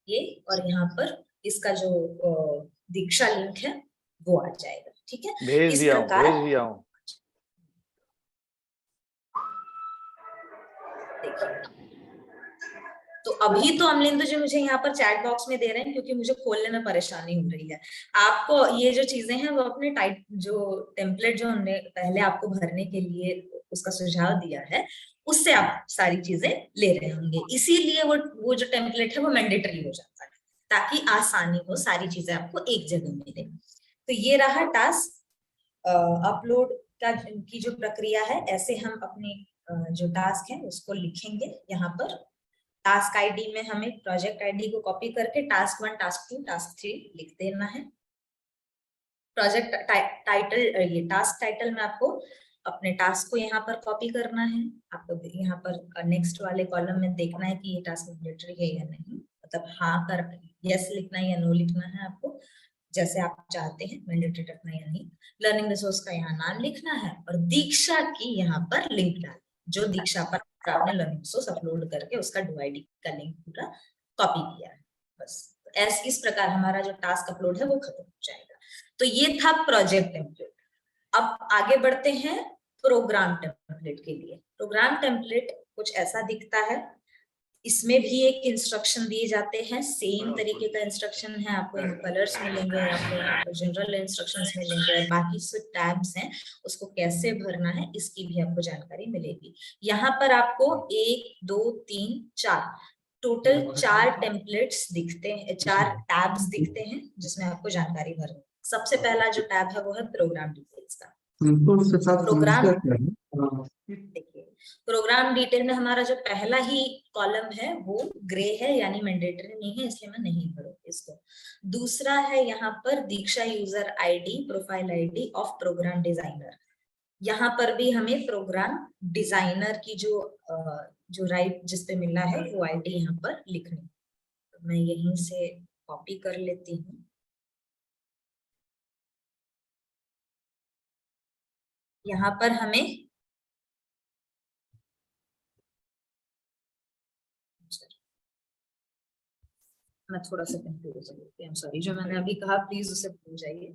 ये, और यहाँ पर इसका जो दीक्षा लिंक है वो आ जाएगा। ठीक है, भेज इस दिया प्रकार हूँ। तो अभी तो अमलिंदु जी मुझे यहाँ पर चैट बॉक्स में दे रहे हैं क्योंकि मुझे खोलने में परेशानी हो रही है। आपको ये जो चीजें हैं वो अपने टाइप जो टेम्पलेट जो हमने पहले आपको भरने के लिए उसका सुझाव दिया है उससे आप सारी चीजें ले रहे होंगे, इसीलिए वो जो टेम्पलेट है वो मैंडेटरी हो जाता है ताकि आसानी हो, सारी चीजें आपको एक जगह मिले। तो ये रहा टास्क अपलोड का की जो प्रक्रिया है। ऐसे हम अपने जो टास्क है उसको लिखेंगे। यहाँ पर टास्क आईडी में हमें प्रोजेक्ट आईडी को कॉपी करके टास्क 1, टास्क 2, टास्क 3 लिख देना है। प्रोजेक्ट टाइटल, ये टास्क टाइटल में आपको अपने टास्क को यहाँ पर कॉपी करना है। आपको यहाँ पर नेक्स्ट वाले कॉलम में देखना है कि ये टास्क मैंडेटरी है या नहीं, मतलब हाँ कर यस लिखना है या नो लिखना है, आपको जैसे आप चाहते हैं मैंडेटरी रखना या नहीं। लर्निंग रिसोर्स का यहाँ नाम लिखना है और दीक्षा की यहाँ पर लिंक डालना, जो दीक्षा पर आपने लर्निंग रिसोर्स अपलोड करके उसका डीआईडी का लिंक पूरा कॉपी किया है। बस इस प्रकार हमारा जो टास्क अपलोड है वो खत्म हो जाएगा। तो ये था प्रोजेक्ट टेम्पलेट। अब आगे बढ़ते हैं प्रोग्राम टेम्पलेट के लिए। प्रोग्राम टेम्पलेट कुछ ऐसा दिखता है, इसमें भी एक इंस्ट्रक्शन दिए जाते हैं, सेम तरीके का इंस्ट्रक्शन है। आपको यहाँ कलर्स मिलेंगे, आपको यहाँ पर जनरल इंस्ट्रक्शंस मिलेंगे और बाकी जो टैब्स हैं उसको कैसे भरना है इसकी भी आपको जानकारी मिलेगी। यहाँ पर आपको 1, 2, 3, 4 टोटल 4 टेम्पलेट्स दिखते हैं, 4 टैब्स दिखते हैं जिसमें आपको जानकारी भरनी। सबसे पहला जो टैब है वो है प्रोग्राम डिटेल्स का। देखिए प्रोग्राम डिटेल में हमारा जो पहला ही कॉलम है वो ग्रे है, यानी मैंडेटरी नहीं है, इसलिए मैं नहीं भरूंगी इसको। दूसरा है यहाँ पर Diksha user ID, profile ID of program designer. यहाँ पर भी हमें प्रोग्राम डिजाइनर की जो राइट जिसपे मिला है वो आईडी यहाँ पर लिखनी। तो मैं यहीं से कॉपी कर लेती हूँ। यहाँ पर हमें मैं थोड़ा सा कंफ्यूज हूँ, सॉरी, जो मैंने अभी कहा प्लीज उसे भूल जाइए।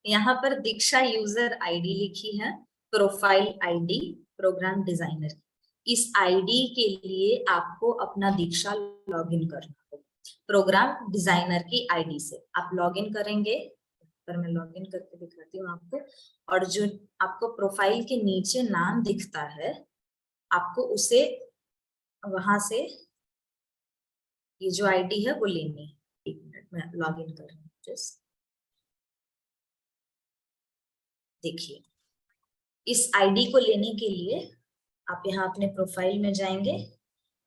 यहाँ पर दीक्षा यूजर आईडी लिखी है, प्रोफाइल आईडी प्रोग्राम डिजाइनर। इस आईडी के लिए आपको अपना दीक्षा लॉगिन करना होगा। प्रोग्राम डिजाइनर की आईडी से आप लॉगिन करेंगे, पर मैं लॉगिन करके दिखाती हूँ आपको। और जो आपको प्रोफाइल के नीचे नाम दिखता है, आपको उसे वहां से ये जो आईडी है वो लेनी है। 1 मिनट में लॉगिन कर रही हूँ। जस्ट देखिए, इस आईडी को लेने के लिए आप यहाँ अपने प्रोफाइल में जाएंगे।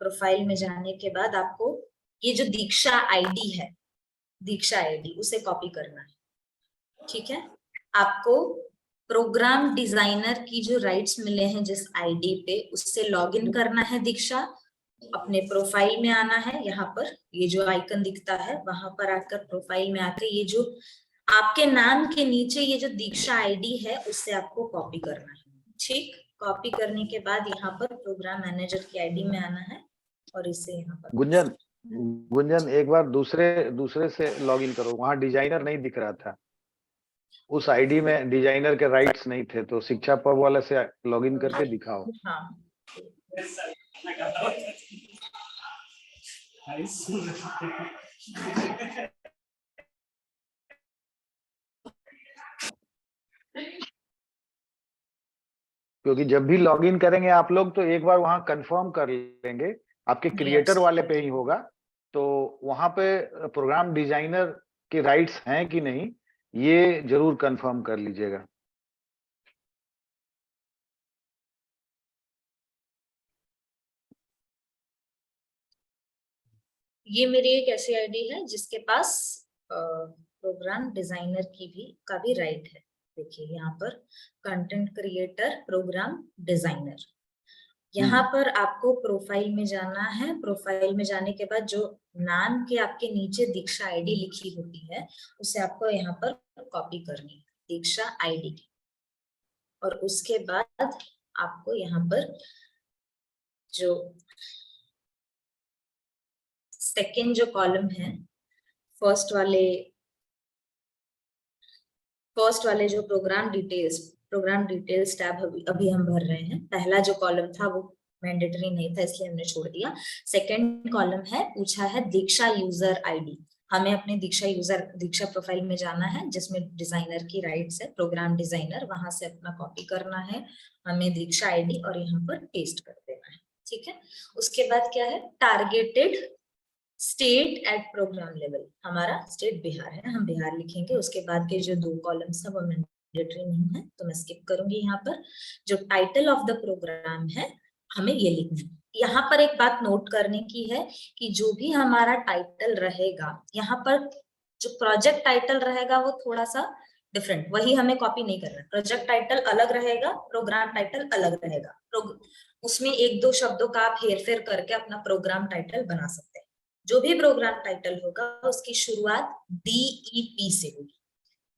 प्रोफाइल में जाने के बाद आपको ये जो दीक्षा आईडी है, दीक्षा आईडी, उसे कॉपी करना है। ठीक है, आपको प्रोग्राम डिजाइनर की जो राइट्स मिले हैं जिस आईडी पे, उससे लॉगिन करना है दीक्षा। अपने प्रोफाइल में आना है, यहाँ पर ये जो आइकन दिखता है वहां पर आकर प्रोफाइल में आकर ये जो आपके नाम के नीचे ये जो दीक्षा आईडी है उससे आपको कॉपी करना है। ठीक, कॉपी करने के बाद यहाँ पर प्रोग्राम मैनेजर की आईडी में आना है और इसे यहाँ पर गुंजन एक बार दूसरे से लॉगिन करो, वहां डिजाइनर नहीं दिख रहा था, उस आईडी में डिजाइनर के राइट्स नहीं थे, तो शिक्षा पब वाले से लॉगिन करके दिखाओ। हाँ, क्योंकि जब भी लॉगिन करेंगे आप लोग तो एक बार वहां कंफर्म कर लेंगे, आपके क्रिएटर वाले पे ही होगा, तो वहां पे प्रोग्राम डिजाइनर के राइट्स हैं कि नहीं ये जरूर कंफर्म कर लीजिएगा। ये मेरी एक ऐसी आईडी है जिसके पास प्रोग्राम डिजाइनर का भी राइट है। देखिए यहाँ पर कंटेंट क्रिएटर प्रोग्राम डिजाइनर, यहाँ पर आपको प्रोफाइल में जाना है। प्रोफाइल में जाने के बाद जो नाम के आपके नीचे दीक्षा आईडी लिखी होती है उसे आपको यहाँ पर कॉपी करनी है, दीक्षा आईडी। और उसके बाद आपको यहाँ पर जो सेकेंड जो कॉलम है, फर्स्ट वाले जो प्रोग्राम डिटेल्स टैब अभी हम भर रहे हैं। पहला जो कॉलम था वो मैंडेटरी नहीं था इसलिए हमने छोड़ दिया। सेकंड कॉलम है, पूछा है दीक्षा यूजर आईडी। हमें अपने दीक्षा प्रोफाइल में जाना है जिसमें डिजाइनर की राइट्स है, प्रोग्राम डिजाइनर, वहां से अपना कॉपी करना है हमें दीक्षा आईडी और यहाँ पर पेस्ट कर देना है। ठीक है, उसके बाद क्या है, targeted state at programme level, हमारा स्टेट बिहार है, हम बिहार लिखेंगे। उसके बाद के जो 2 कॉलम्स है वो मैंडेटरी नहीं है तो मैं स्किप करूंगी। यहाँ पर जो टाइटल ऑफ द प्रोग्राम है हमें ये लिखना है। यहाँ पर एक बात नोट करने की है कि जो भी हमारा टाइटल रहेगा, यहाँ पर जो प्रोजेक्ट टाइटल रहेगा वो थोड़ा सा डिफरेंट, वही हमें कॉपी नहीं करना। प्रोजेक्ट टाइटल अलग रहेगा, प्रोग्राम टाइटल अलग रहेगा। उसमें 1-2 शब्दों का आप हेरफेर करके अपना प्रोग्राम टाइटल बना सकते हैं। जो भी प्रोग्राम टाइटल होगा उसकी शुरुआत DEP से होगी।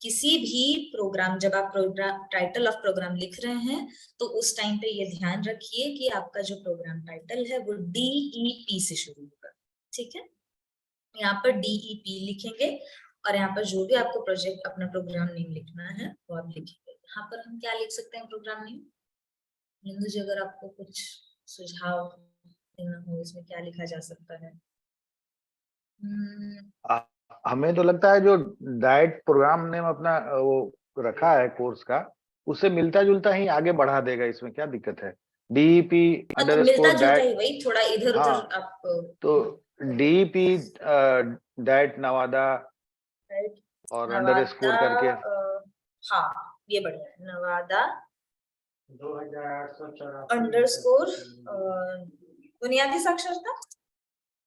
किसी भी प्रोग्राम, जब आप प्रोग्राम टाइटल ऑफ प्रोग्राम लिख रहे हैं तो उस टाइम पे ये ध्यान रखिए कि आपका जो प्रोग्राम टाइटल है वो DEP से शुरू होगा। ठीक है, यहाँ पर DEP लिखेंगे और यहाँ पर जो भी आपको प्रोजेक्ट अपना प्रोग्राम नेम लिखना है वो आप लिखेंगे। यहाँ पर हम क्या लिख सकते हैं प्रोग्राम नेम? हिंदू जी, अगर आपको कुछ सुझाव देना हो इसमें क्या लिखा जा सकता है? हमें तो लगता है जो डाइट प्रोग्राम ने अपना वो रखा है कोर्स का, उससे मिलता जुलता ही आगे बढ़ा देगा, इसमें क्या दिक्कत है? DEP अंडरस्कोर डाइट, वही थोड़ा इधर हाँ, उधर आप तो DEP डाइट नवादा और अंडरस्कोर करके, हाँ ये बढ़िया है, नवादा अंडरस्कोर बुनियादी साक्षरता।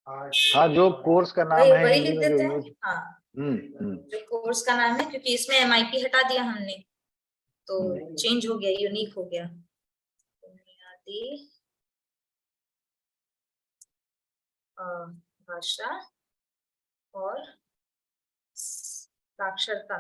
हाँ जो कोर्स का नाम है वही हिंदी लिख में जो देते हैं। यूज, हाँ, जो कोर्स का नाम है, क्योंकि इसमें MIP हटा दिया हमने तो चेंज हो गया, यूनिक हो गया। बुनियादी भाषा और साक्षरता।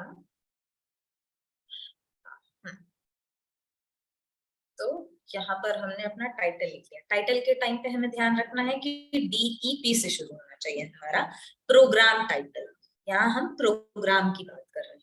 तो यहाँ पर हमने अपना टाइटल लिख लिया। टाइटल के टाइम पे हमें ध्यान रखना है कि DEP से शुरू होना चाहिए हमारा प्रोग्राम टाइटल। यहाँ हम प्रोग्राम की बात कर रहे हैं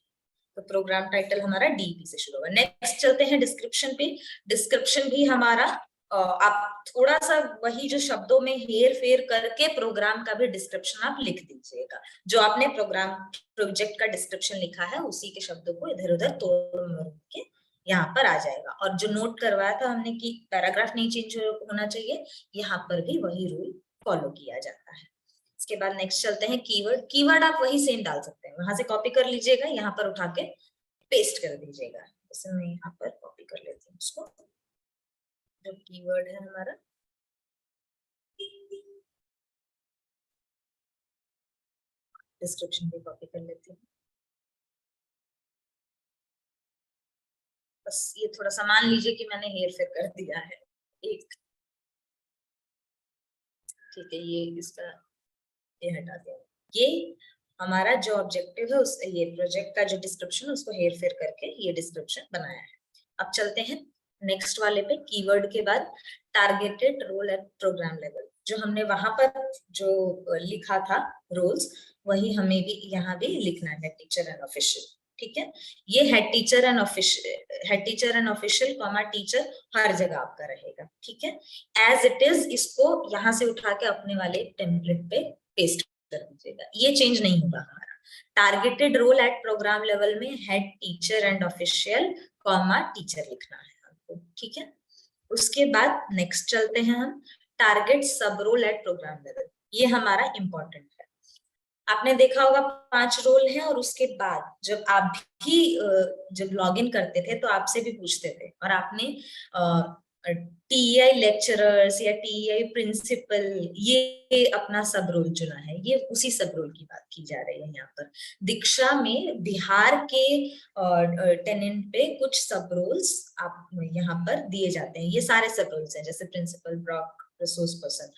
तो प्रोग्राम टाइटल हमारा DEP से शुरू होगा। नेक्स्ट चलते हैं डिस्क्रिप्शन पे। डिस्क्रिप्शन भी हमारा आप थोड़ा सा वही जो शब्दों में हेर फेर करके प्रोग्राम का भी डिस्क्रिप्शन आप लिख दीजिएगा। जो आपने प्रोग्राम प्रोजेक्ट का डिस्क्रिप्शन लिखा है उसी के शब्दों को इधर उधर तोड़ मरोड़ के यहाँ पर आ जाएगा। और जो नोट करवाया था हमने कि पैराग्राफ नहीं चेंज होना चाहिए, यहाँ पर भी वही रूल फॉलो किया जाता है। इसके बाद नेक्स्ट चलते हैं कीवर्ड। कीवर्ड आप वही सेम डाल सकते हैं, वहां से कॉपी कर लीजिएगा, यहाँ पर उठा के पेस्ट कर दीजिएगा। जैसे मैं यहाँ पर कॉपी कर लेती हूँ उसको, जो कीवर्ड है हमारा, डिस्क्रिप्शन भी कॉपी कर लेती हूँ। बस ये थोड़ा सा मान लीजिए कि मैंने हेर फेर कर दिया है एक, ठीक है, ये इसका ये हटा दिया। ये हमारा जो ऑब्जेक्टिव है उस ये प्रोजेक्ट का जो डिस्क्रिप्शन उसको हेर फेर करके ये डिस्क्रिप्शन बनाया है। अब चलते हैं नेक्स्ट वाले पे। कीवर्ड के बाद targeted role at programme level, जो हमने वहां पर जो लिखा था रोल्स, वही हमें भी यहाँ भी लिखना है, टीचर एंड ऑफिशियल। ठीक है, ये head teacher and official comma teacher हर जगह आपका रहेगा। ठीक है, एज इट इज इसको यहाँ से उठा के अपने वाले टेम्पलेट पे पेस्ट कर दीजिएगा, ये चेंज नहीं होगा हमारा। Targeted role at programme level में head teacher and official comma teacher लिखना है आपको। ठीक है, उसके बाद नेक्स्ट चलते हैं हम, टारगेट सब रोल एट प्रोग्राम लेवल। ये हमारा इंपॉर्टेंट है। आपने देखा होगा 5 रोल है, और उसके बाद जब आप भी जब लॉगिन करते थे तो आपसे भी पूछते थे, और आपने टीआई लेक्चरर्स या टीआई प्रिंसिपल ये अपना सब रोल चुना है। ये उसी सब रोल की बात की जा रही है यहाँ पर। दीक्षा में बिहार के टेनेंट पे कुछ सब रोल्स आप यहाँ पर दिए जाते हैं। ये सारे सब रोल्स हैं, जैसे प्रिंसिपल, ब्लॉक, रिसोर्स पर्सन।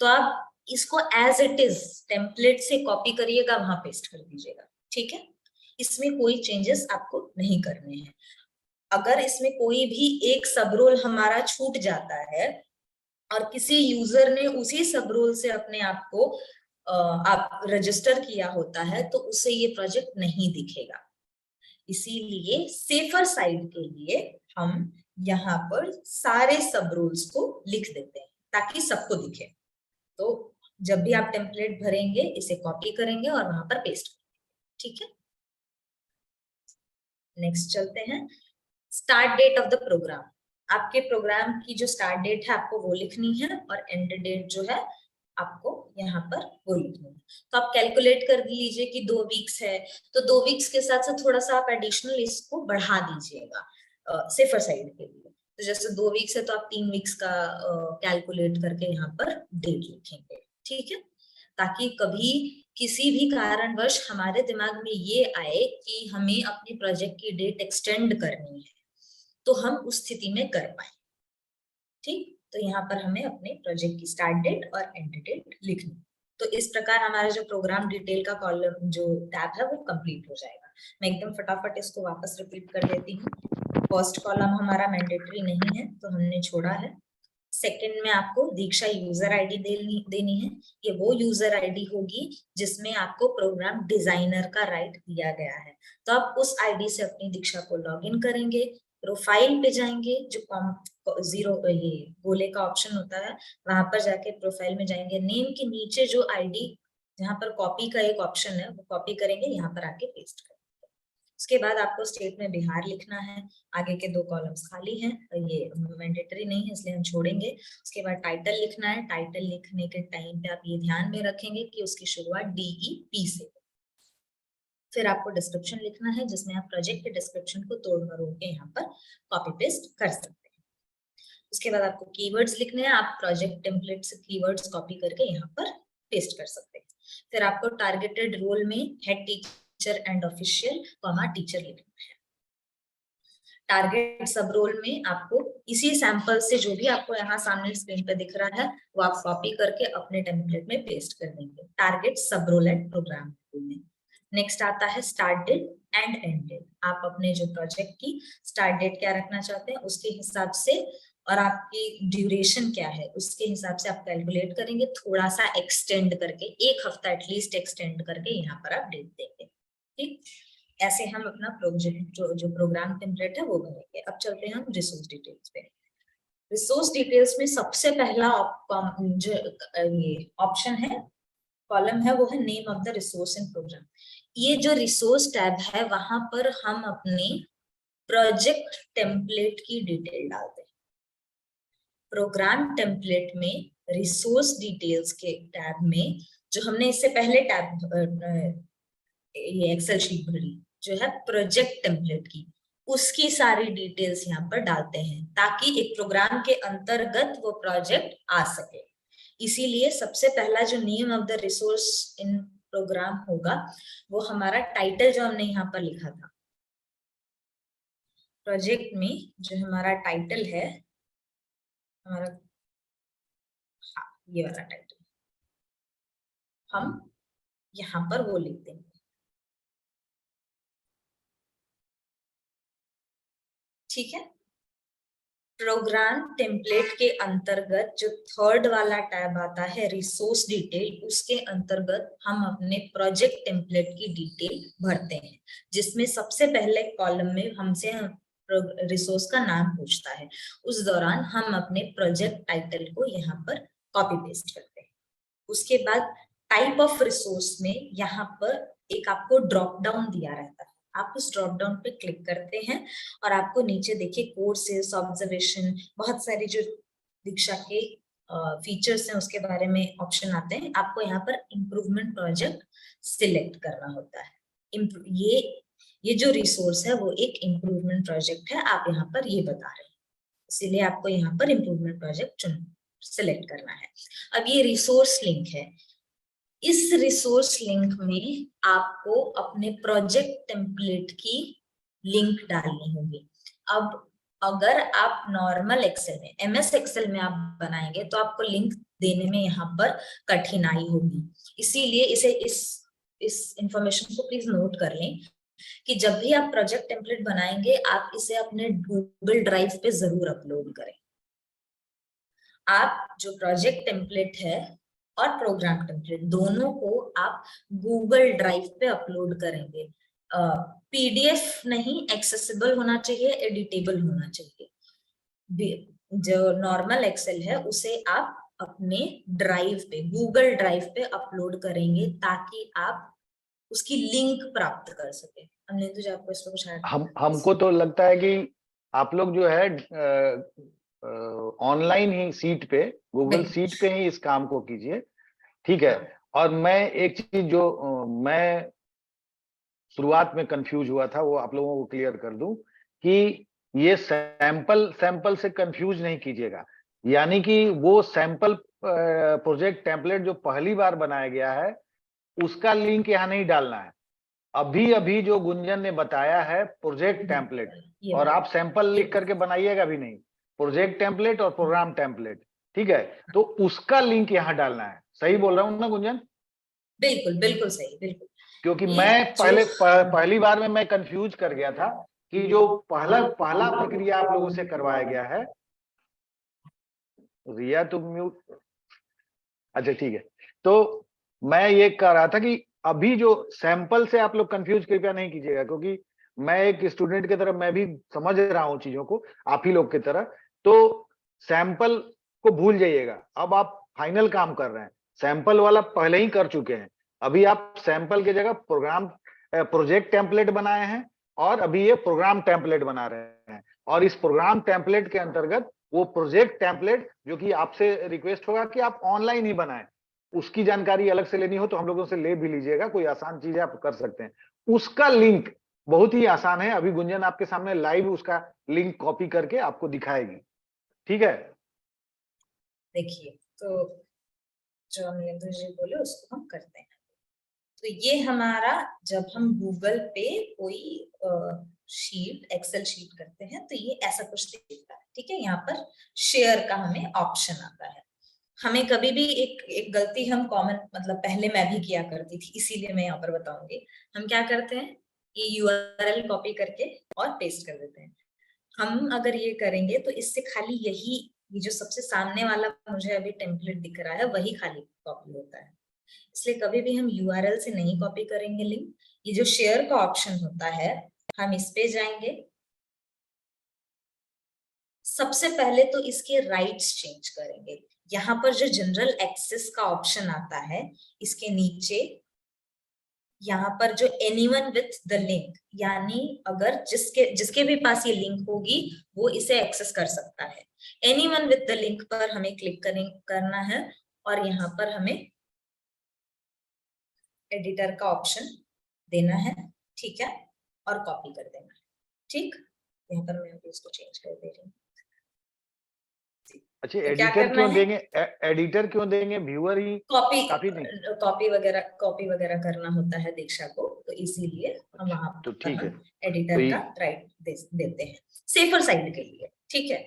तो आप इसको एज इट इज टेम्पलेट से कॉपी करिएगा, वहां पेस्ट कर दीजिएगा। ठीक है, इसमें कोई चेंजेस आपको नहीं करने हैं। अगर इसमें कोई भी एक सब रोल हमारा छूट जाता है और किसी यूजर ने उसी सब रोल से अपने आप को आप रजिस्टर किया होता है, तो उसे ये प्रोजेक्ट नहीं दिखेगा। इसीलिए सेफर साइड के लिए हम यहाँ पर सारे सब रोल्स को लिख देते हैं ताकि सबको दिखे। तो जब भी आप टेम्पलेट भरेंगे इसे कॉपी करेंगे और वहां पर पेस्ट करेंगे। ठीक है, नेक्स्ट चलते हैं, start date of the programme. आपके प्रोग्राम की जो स्टार्ट डेट है आपको वो लिखनी है, और एंड डेट जो है आपको यहाँ पर वो लिखनी है। तो आप कैलकुलेट कर लीजिए कि 2 वीक्स है, तो 2 वीक्स के साथ साथ थोड़ा सा आप एडिशनल इसको बढ़ा दीजिएगा सेफर साइड के लिए। तो जैसे 2 वीक्स है तो आप 3 वीक्स का कैलकुलेट करके यहाँ पर डेट लिखेंगे। ठीक है, ताकि कभी किसी भी कारणवश हमारे दिमाग में ये आए कि हमें अपने प्रोजेक्ट की डेट एक्सटेंड करनी है, तो हम उस स्थिति में कर पाए। ठीक, तो यहाँ पर हमें अपने प्रोजेक्ट की स्टार्ट डेट और एंड डेट लिखनी। तो इस प्रकार हमारा जो प्रोग्राम डिटेल का कॉलम जो टैब है वो कंप्लीट हो जाएगा। मैं एकदम फटाफट इसको वापस रिपीट कर देती हूँ। फर्स्ट कॉलम हमारा मैंडेटरी नहीं है तो हमने छोड़ा है। सेकंड में आपको दीक्षा यूजर आईडी देनी है। ये वो यूजर आईडी होगी जिसमें आपको प्रोग्राम डिजाइनर का राइट दिया गया है। तो आप उस आईडी से अपनी दीक्षा को लॉगिन करेंगे, प्रोफाइल पे जाएंगे, जो जीरो ये गोले का ऑप्शन होता है वहां पर जाके प्रोफाइल में जाएंगे, नेम के नीचे जो आईडी जहाँ पर कॉपी का एक ऑप्शन है वो कॉपी करेंगे, यहाँ पर आके पेस्ट करेंगे। उसके बाद आपको स्टेट में बिहार लिखना है। आगे के 2 कॉलम्स खाली हैं, ये मैंडेटरी नहीं है इसलिए हम छोड़ेंगे। उसके बाद टाइटल लिखना है। टाइटल लिखने के टाइम पे आप ये ध्यान में रखेंगे कि उसकी शुरुआत DEP से। फिर आपको डिस्क्रिप्शन लिखना है जिसमें आप प्रोजेक्ट के डिस्क्रिप्शन को तोड़ मरोड़ के यहाँ पर कॉपी पेस्ट कर सकते हैं। उसके बाद आपको कीवर्ड्स लिखने हैं। आप प्रोजेक्ट टेम्पलेट से कीवर्ड्स कॉपी करके यहाँ पर पेस्ट कर सकते हैं। फिर आपको टारगेटेड रोल में head teacher and official comma teacher लिखना है। टारगेट सब रोल में आपको इसी सैंपल से जो भी आपको यहाँ सामने स्क्रीन पे दिख रहा है वो आप कॉपी करके अपने टेम्पलेट में पेस्ट कर देंगे। टारगेट सब रोल एट प्रोग्राम में। नेक्स्ट आता है start date and end date. आप अपने जो प्रोजेक्ट की स्टार्ट डेट क्या रखना चाहते हैं उसके हिसाब से, और आपकी ड्यूरेशन क्या है उसके हिसाब से आप कैलकुलेट करेंगे, थोड़ा सा एक्सटेंड करके, 1 हफ्ता एटलीस्ट एक्सटेंड करके यहाँ पर आप डेट देंगे। ठीक, ऐसे हम अपना प्रोजेक्ट जो प्रोग्राम टेम्पलेट है वो बनाएंगे। अब चलते हैं हम रिसोर्स डिटेल्स पे। रिसोर्स डिटेल्स में सबसे पहला जो ये ऑप्शन है, कॉलम है, वो है name of the resource in programme. ये जो रिसोर्स टैब है वहां पर हम अपने प्रोजेक्ट टेम्पलेट की डिटेल डालते हैं। प्रोग्राम टेम्पलेट में रिसोर्स डिटेल्स के टैब में जो हमने इससे पहले टैब ये एक्सेल शीट भरी जो है प्रोजेक्ट टेम्पलेट की, उसकी सारी डिटेल्स यहाँ पर डालते हैं ताकि एक प्रोग्राम के अंतर्गत वो प्रोजेक्ट आ सके। इसीलिए सबसे पहला जो name of the resource in programme होगा वो हमारा टाइटल जो हमने यहाँ पर लिखा था प्रोजेक्ट में, जो हमारा टाइटल है हमारा, हाँ ये वाला टाइटल हम यहाँ पर वो लिख देंगे। ठीक है, प्रोग्राम टेम्पलेट के अंतर्गत जो थर्ड वाला टैब आता है रिसोर्स डिटेल, उसके अंतर्गत हम अपने प्रोजेक्ट टेम्पलेट की डिटेल भरते हैं, जिसमें सबसे पहले कॉलम में हमसे रिसोर्स का नाम पूछता है। उस दौरान हम अपने प्रोजेक्ट टाइटल को यहाँ पर कॉपी पेस्ट करते हैं। उसके बाद टाइप ऑफ रिसोर्स में यहाँ पर एक आपको ड्रॉप डाउन दिया रहता है, आप उस ड्रॉप डाउन पे क्लिक करते हैं और आपको नीचे देखिए कोर्सेस, ऑब्जर्वेशन, बहुत सारी जो दीक्षा के फीचर्स हैं उसके बारे में ऑप्शन आते हैं। आपको यहाँ पर इम्प्रूवमेंट प्रोजेक्ट सिलेक्ट करना होता है। ये जो रिसोर्स है वो एक इम्प्रूवमेंट प्रोजेक्ट है, आप यहाँ पर ये बता रहे हैं, इसीलिए आपको यहाँ पर इम्प्रूवमेंट प्रोजेक्ट सिलेक्ट करना है। अब ये रिसोर्स लिंक है, इस रिसोर्स लिंक में आपको अपने प्रोजेक्ट टेम्पलेट की लिंक डालनी होगी। अब अगर आप नॉर्मल एक्सेल में, एमएस एक्सेल में आप बनाएंगे तो आपको लिंक देने में यहाँ पर कठिनाई होगी, इसीलिए इस इंफॉर्मेशन को प्लीज नोट कर लें कि जब भी आप प्रोजेक्ट टेम्पलेट बनाएंगे आप इसे अपने गूगल ड्राइव पे जरूर अपलोड करें। आप जो प्रोजेक्ट टेम्पलेट है और प्रोग्राम टेम्पलेट दोनों को आप गूगल ड्राइव पे अपलोड करेंगे। पीडीएफ नहीं, एक्सेसिबल होना चाहिए, एडिटेबल होना चाहिए। जो नॉर्मल एक्सेल है उसे आप अपने ड्राइव पे, गूगल ड्राइव पे अपलोड करेंगे ताकि आप उसकी लिंक प्राप्त कर सके। हमने तो जो आपको इसको हमको तो लगता है कि आप लोग जो है ऑनलाइन ही सीट पे, गूगल सीट पे ही इस काम को कीजिए, ठीक है। और मैं एक चीज जो मैं शुरुआत में कंफ्यूज हुआ था वो आप लोगों को क्लियर कर दूं कि ये सैंपल से कंफ्यूज नहीं कीजिएगा, यानी कि वो सैंपल प्रोजेक्ट टेम्पलेट जो पहली बार बनाया गया है उसका लिंक यहाँ नहीं डालना है। अभी जो गुंजन ने बताया है प्रोजेक्ट टेम्पलेट, और आप सैंपल लिख करके बनाइएगा भी नहीं, प्रोजेक्ट टेम्पलेट और प्रोग्राम टेम्पलेट, ठीक है, तो उसका लिंक यहाँ डालना है। सही बोल रहा हूँ ना गुंजन? बिल्कुल बिल्कुल सही, बिल्कुल। क्योंकि मैं पहली बार में मैं कंफ्यूज कर गया था कि जो पहला प्रक्रिया आप लोगों से करवाया गया है, रिया तुम म्यूट, अच्छा ठीक है, तो मैं ये कह रहा था कि अभी जो सैंपल से आप लोग कंफ्यूज कृपया नहीं कीजिएगा, क्योंकि मैं एक स्टूडेंट की तरह मैं भी समझ रहा हूँ चीजों को आप ही लोग की तरह, तो सैंपल को भूल जाइएगा। अब आप फाइनल काम कर रहे हैं, सैंपल वाला पहले ही कर चुके हैं, अभी आप सैंपल की जगह प्रोजेक्ट टेम्पलेट बनाए हैं और अभी ये प्रोग्राम टेम्पलेट बना रहे हैं, और इस प्रोग्राम टेम्पलेट के अंतर्गत वो प्रोजेक्ट टेम्पलेट जो कि आपसे रिक्वेस्ट होगा कि आप ऑनलाइन ही बनाएं, उसकी जानकारी अलग से लेनी हो तो हम लोगों से ले भी लीजिएगा, कोई आसान चीज है आप कर सकते हैं। उसका लिंक बहुत ही आसान है, अभी गुंजन आपके सामने लाइव उसका लिंक कॉपी करके आपको दिखाएगी, ठीक है। देखिए, तो जो अमरिंदर जी बोले उसको हम करते हैं। तो ये हमारा जब हम गूगल पे कोई शीट, एक्सेल शीट करते हैं तो ये ऐसा कुछ दिखता है, ठीक है। यहाँ पर शेयर का हमें ऑप्शन आता है। हमें कभी भी एक गलती हम कॉमन, मतलब पहले मैं भी किया करती थी, इसीलिए मैं यहाँ पर बताऊंगी। हम क्या करते हैं, ये यूआरएल कॉपी करके और पेस्ट कर देते हैं। हम अगर ये करेंगे तो इससे खाली ये जो सबसे सामने वाला मुझे अभी टेम्पलेट दिख रहा है वही खाली कॉपी होता है, इसलिए कभी भी हम यूआरएल से नहीं कॉपी करेंगे लिंक। ये जो शेयर का ऑप्शन होता है, हम इस पे जाएंगे, सबसे पहले तो इसके राइट्स चेंज करेंगे। यहाँ पर जो जनरल एक्सेस का ऑप्शन आता है, इसके नीचे यहाँ पर जो एनीवन विथ द लिंक, यानी अगर जिसके भी पास ये लिंक होगी वो इसे एक्सेस कर सकता है। एनीवन विथ द लिंक पर हमें क्लिक करना है और यहाँ पर हमें एडिटर का ऑप्शन देना है, ठीक है, और कॉपी कर देना है। ठीक, यहाँ पर मैं इसको चेंज कर दे रही हूँ। अच्छा, तो क्या एडिटर करना क्यों है? देंगे? एडिटर क्यों देंगे? व्यूअर ही कॉपी काफी नहीं? कॉपी वगैरह करना होता है दीक्षा को, तो इसीलिए हम वहां तो पर ठीक है, हम एडिटर का राइट देते हैं सेफर साइड के लिए। ठीक है,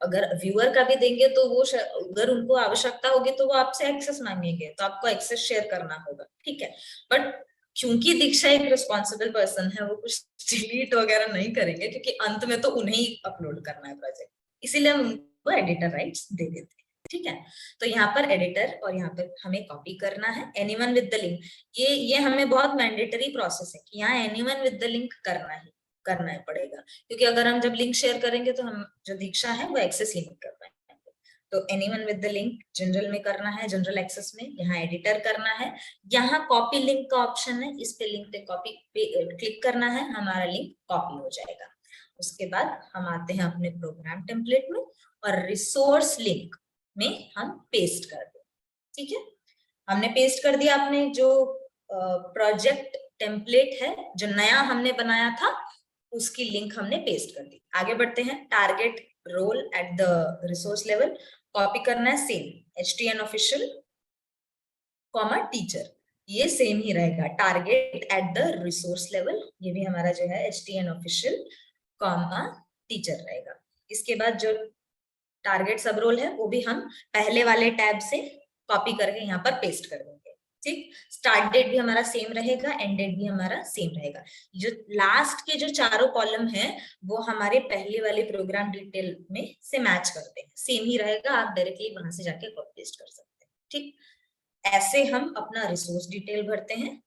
अगर व्यूअर का भी देंगे तो वो अगर उनको आवश्यकता होगी तो वो आपसे एक्सेस मांगेंगे, तो आपको एक्सेस शेयर करना होगा। ठीक है, बट क्योंकि दीक्षा एक रिस्पॉन्सिबल पर्सन है, वो कुछ डिलीट वगैरह नहीं करेंगे, क्योंकि अंत में तो उन्हें ही अपलोड करना है प्रोजेक्ट, इसीलिए हम उनको एडिटर राइट्स दे देते हैं। ठीक है, तो यहाँ पर एडिटर और यहाँ पर हमें कॉपी करना है एनीवन विद द लिंक। ये हमें बहुत मैंडेटरी प्रोसेस है कि यहाँ एनीवन विद द लिंक करना ही पड़ेगा, क्योंकि अगर हम जब लिंक शेयर करेंगे तो हम जो दीक्षा है वो एक्सेस ही नहीं कर पाएंगे। तो anyone with the link general में करना है, जनरल एक्सेस में, यहाँ एडिटर करना है, यहाँ कॉपी लिंक का ऑप्शन है, इस पे लिंक पे कॉपी क्लिक करना है, हमारा लिंक कॉपी हो जाएगा। उसके बाद हम आते हैं अपने प्रोग्राम टेम्पलेट में और रिसोर्स लिंक में हम पेस्ट कर दें। ठीक है, हमने पेस्ट कर दिया। अपने जो प्रोजेक्ट टेम्पलेट है जो नया हमने बनाया था उसकी लिंक हमने पेस्ट कर दी। आगे बढ़ते हैं, target role at the resource level copy करना है, same HTN official comma teacher, ये सेम ही रहेगा। Target at the resource level, ये भी हमारा जो है HTN ऑफिशियल कॉमा टीचर रहेगा। इसके बाद जो टारगेट सब रोल है वो भी हम पहले वाले टैब से कॉपी करके यहाँ पर पेस्ट कर देंगे। ठीक, स्टार्ट डेट भी हमारा सेम रहेगा, एंड डेट भी हमारा सेम रहेगा। जो लास्ट के जो चारों कॉलम हैं वो हमारे पहले वाले प्रोग्राम डिटेल में से मैच करते हैं, सेम ही रहेगा, आप डायरेक्टली वहां से जाके कॉपी पेस्ट कर सकते हैं। ठीक, ऐसे हम अपना रिसोर्स डिटेल भरते हैं।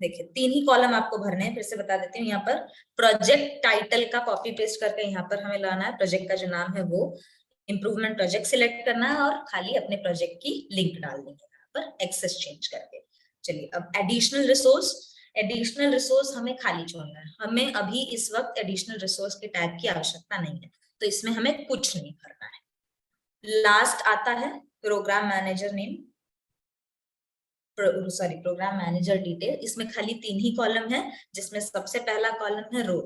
देखिए 3 ही कॉलम आपको भरने हैं, फिर से बता देती हूँ। यहाँ पर प्रोजेक्ट टाइटल का कॉपी पेस्ट करके यहाँ पर हमें लाना है, प्रोजेक्ट का जो नाम है वो इम्प्रूवमेंट प्रोजेक्ट सिलेक्ट करना है और खाली अपने प्रोजेक्ट की लिंक डाल देंगे यहाँ पर एक्सेस चेंज करके। चलिए, अब एडिशनल रिसोर्स हमें खाली छोड़ना है। हमें अभी इस वक्त एडिशनल रिसोर्स के टैग की आवश्यकता नहीं है, तो इसमें हमें कुछ नहीं करना है। लास्ट आता है programme manager name, programme manager detail. इसमें खाली 3 ही कॉलम है, जिसमें सबसे पहला कॉलम है रोल,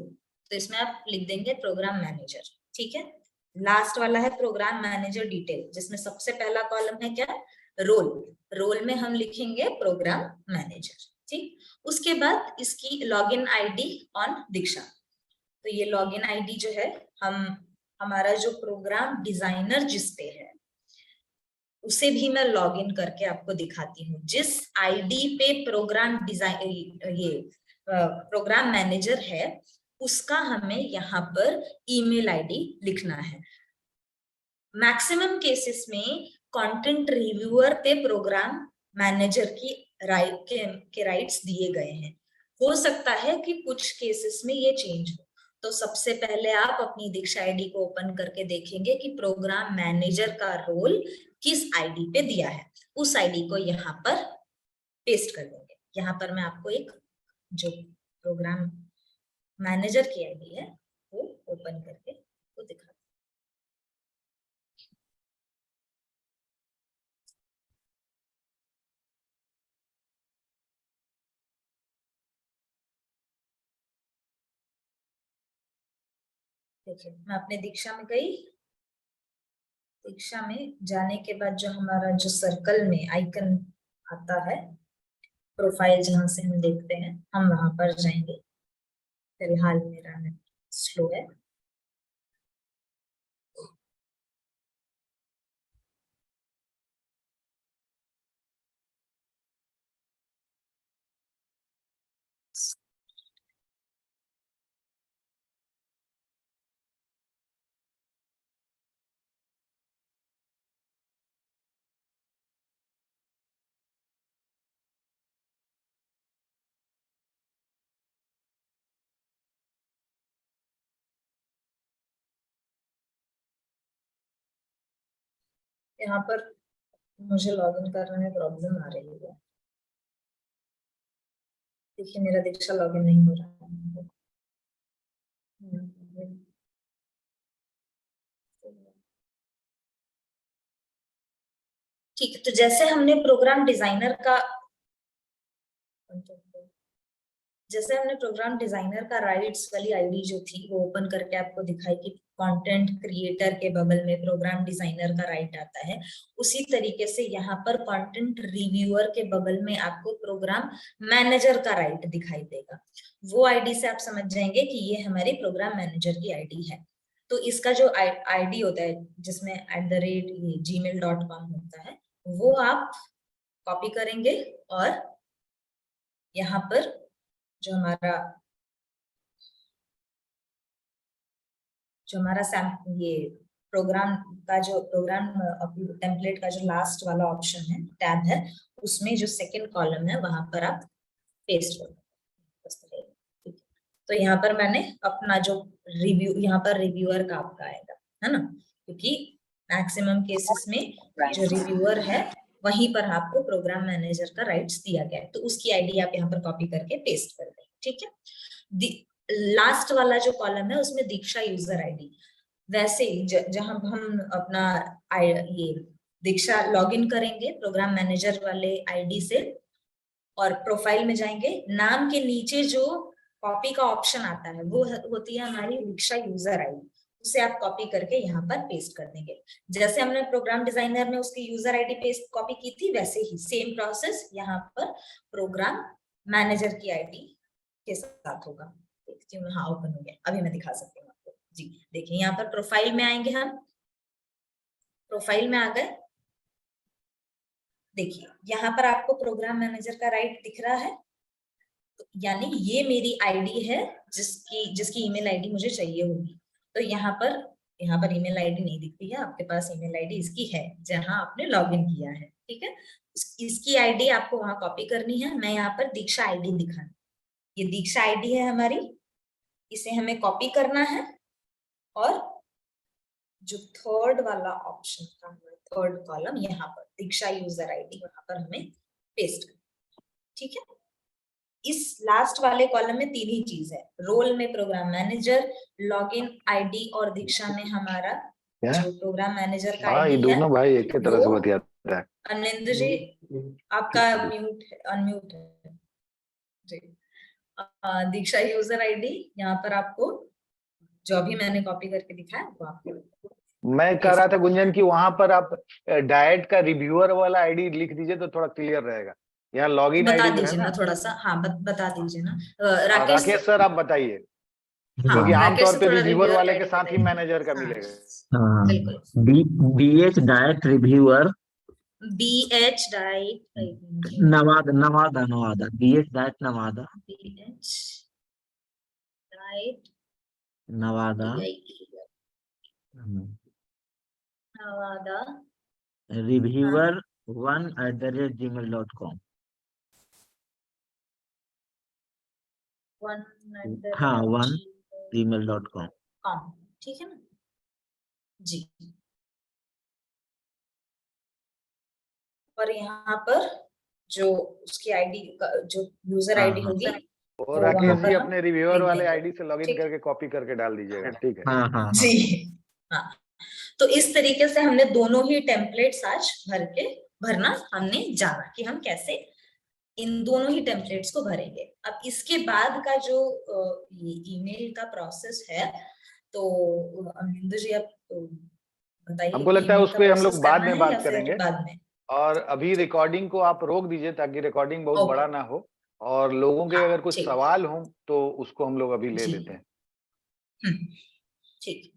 तो इसमें आप लिख देंगे प्रोग्राम मैनेजर। ठीक है, लास्ट वाला है प्रोग्राम मैनेजर डिटेल, जिसमें सबसे पहला कॉलम है क्या, रोल, रोल में हम लिखेंगे प्रोग्राम मैनेजर। ठीक, उसके बाद इसकी लॉगिन आईडी ऑन दीक्षा, तो ये लॉगिन आईडी जो है हमारा जो प्रोग्राम डिजाइनर जिस पे है उसे भी मैं लॉगिन करके आपको दिखाती हूँ। जिस आईडी पे प्रोग्राम डिजाइन ये प्रोग्राम मैनेजर है उसका हमें यहाँ पर ईमेल आईडी लिखना है। मैक्सिमम केसेस में कंटेंट रिव्यूअर पे प्रोग्राम मैनेजर की राइट्स दिए गए हैं, हो सकता है कि कुछ केसेस में ये चेंज हो। तो सबसे पहले आप अपनी दीक्षा आईडी को ओपन करके देखेंगे कि प्रोग्राम मैनेजर का रोल किस आईडी पे दिया है, उस आईडी को यहाँ पर पेस्ट कर देंगे। यहाँ पर मैं आपको एक जो प्रोग्राम मैनेजर की आईडी है वो ओपन करके वो दिखा। देखिए, मैं अपने दीक्षा में गई, दीक्षा में जाने के बाद जो हमारा जो सर्कल में आइकन आता है, प्रोफाइल जहां से हम देखते हैं, हम वहां पर जाएंगे। फिलहाल मेरा नेट स्लो है। यहाँ पर मुझे लॉगिन करने में प्रॉब्लम आ रही है। देखिए मेरा दीक्षा लॉगिन नहीं हो रहा है। ठीक है, तो जैसे हमने प्रोग्राम डिजाइनर का राइट्स वाली आईडी जो थी वो ओपन करके आपको दिखाई कि कंटेंट क्रिएटर के बगल में प्रोग्राम डिजाइनर का राइट आता है, उसी तरीके से यहाँ पर कंटेंट रिव्यूअर के बगल में आपको प्रोग्राम मैनेजर का राइट दिखाई देगा। वो आईडी से आप समझ जाएंगे कि ये हमारी प्रोग्राम मैनेजर की आईडी है। तो इसका जो आईडी होता है जिसमें @gmail.com होता है, वो आप कॉपी करेंगे और यहाँ पर जो हमारा ये प्रोग्राम टेम्पलेट का जो लास्ट वाला ऑप्शन है, टैब है, उसमें जो सेकंड कॉलम है वहां पर आप पेस्ट कर देंगे। तो यहाँ पर मैंने अपना जो रिव्यू, यहाँ पर रिव्यूअर का आपका आएगा, है ना, क्योंकि मैक्सिमम केसेस में जो रिव्यूअर है वहीं पर आपको प्रोग्राम मैनेजर का राइट्स दिया गया है, तो उसकी आईडी आप यहाँ पर कॉपी करके पेस्ट कर देंगे। ठीक है, लास्ट वाला जो कॉलम है उसमें दीक्षा यूजर आईडी, वैसे ही जहां हम अपना ये दीक्षा लॉगिन करेंगे प्रोग्राम मैनेजर वाले आईडी से और प्रोफाइल में जाएंगे, नाम के नीचे जो कॉपी का ऑप्शन आता है वो होती है हमारी दीक्षा यूजर आईडी, उसे आप कॉपी करके यहाँ पर पेस्ट कर देंगे। जैसे हमने प्रोग्राम डिजाइनर में उसकी यूजर आईडी पेस्ट कॉपी की थी, वैसे ही सेम प्रोसेस यहाँ पर प्रोग्राम मैनेजर की आईडी के साथ होगा। देखती हूँ, हाँ ओपन हो गया, अभी मैं दिखा सकती हूँ आपको जी। देखिए यहाँ पर प्रोफाइल में आएंगे, हम प्रोफाइल में आ गए। देखिए यहाँ पर आपको प्रोग्राम मैनेजर का राइट दिख रहा है, यानी ये मेरी आईडी है जिसकी ईमेल आईडी मुझे चाहिए होगी। तो यहाँ पर ईमेल आईडी नहीं दिखती है, आपके पास ईमेल आईडी इसकी है जहां आपने लॉगिन किया है। ठीक है, इसकी आईडी आपको वहां कॉपी करनी है। मैं यहाँ पर दीक्षा आईडी दिखाना, ये दीक्षा आईडी है हमारी, इसे हमें कॉपी करना है और जो थर्ड वाला ऑप्शन था, थर्ड कॉलम, यहाँ पर दीक्षा यूजर आईडी, वहां पर हमें पेस्ट करना। ठीक है, इस लास्ट वाले कॉलम में तीन ही चीज है, रोल में प्रोग्राम मैनेजर, लॉगिन आईडी और दीक्षा में हमारा जो प्रोग्राम मैनेजर का आईडी है। दोनों भाई एक ही तरह से बतियाते हैं। अनिंदु जी आपका अनम्यूट है जी। दीक्षा यूजर आईडी यहाँ पर आपको जो अभी मैंने कॉपी करके दिखाया वो आपको, मैं कह रहा था गुंजन की वहां पर आप डाइट का रिव्यूअर वाला आईडी लिख दीजिए तो थोड़ा क्लियर रहेगा। यहाँ लॉगिन बता दीजिए ना थोड़ा सा, हाँ बता दीजिए ना। राकेश सर आप बताइए, क्योंकि आमतौर पे रिव्यूअर वाले के साथ ही मैनेजर का मिलेगा। हाँ, BH diet reviewer, BH diet Nawada BH diet Nawada, BH diet Nawada reviewer 1@gmail.com। हाँ 1@gmail.com। ठीक है ना जी। और यहाँ पर जो उसकी आईडी जो यूजर आईडी होगी, और राकेश जी अपने रिव्यूअर वाले आईडी से लॉगिन करके कॉपी करके डाल दीजिएगा। ठीक है, हाँ जी हाँ। तो इस तरीके से हमने दोनों ही टेम्पलेट्स आज भरना हमने जाना कि हम कैसे इन दोनों ही टेम्पलेट्स को भरेंगे। अब इसके बाद का जो ईमेल का प्रोसेस है, तो अनिंदु जी आप बताइए। हमको लगता है उस पर हम लोग बाद में बात करेंगे। बाद में, और अभी रिकॉर्डिंग को आप रोक दीजिए ताकि रिकॉर्डिंग बहुत बड़ा ना हो, और लोगों के अगर कुछ सवाल हो तो उसको हम लोग अभी ले लेते हैं। ठीक।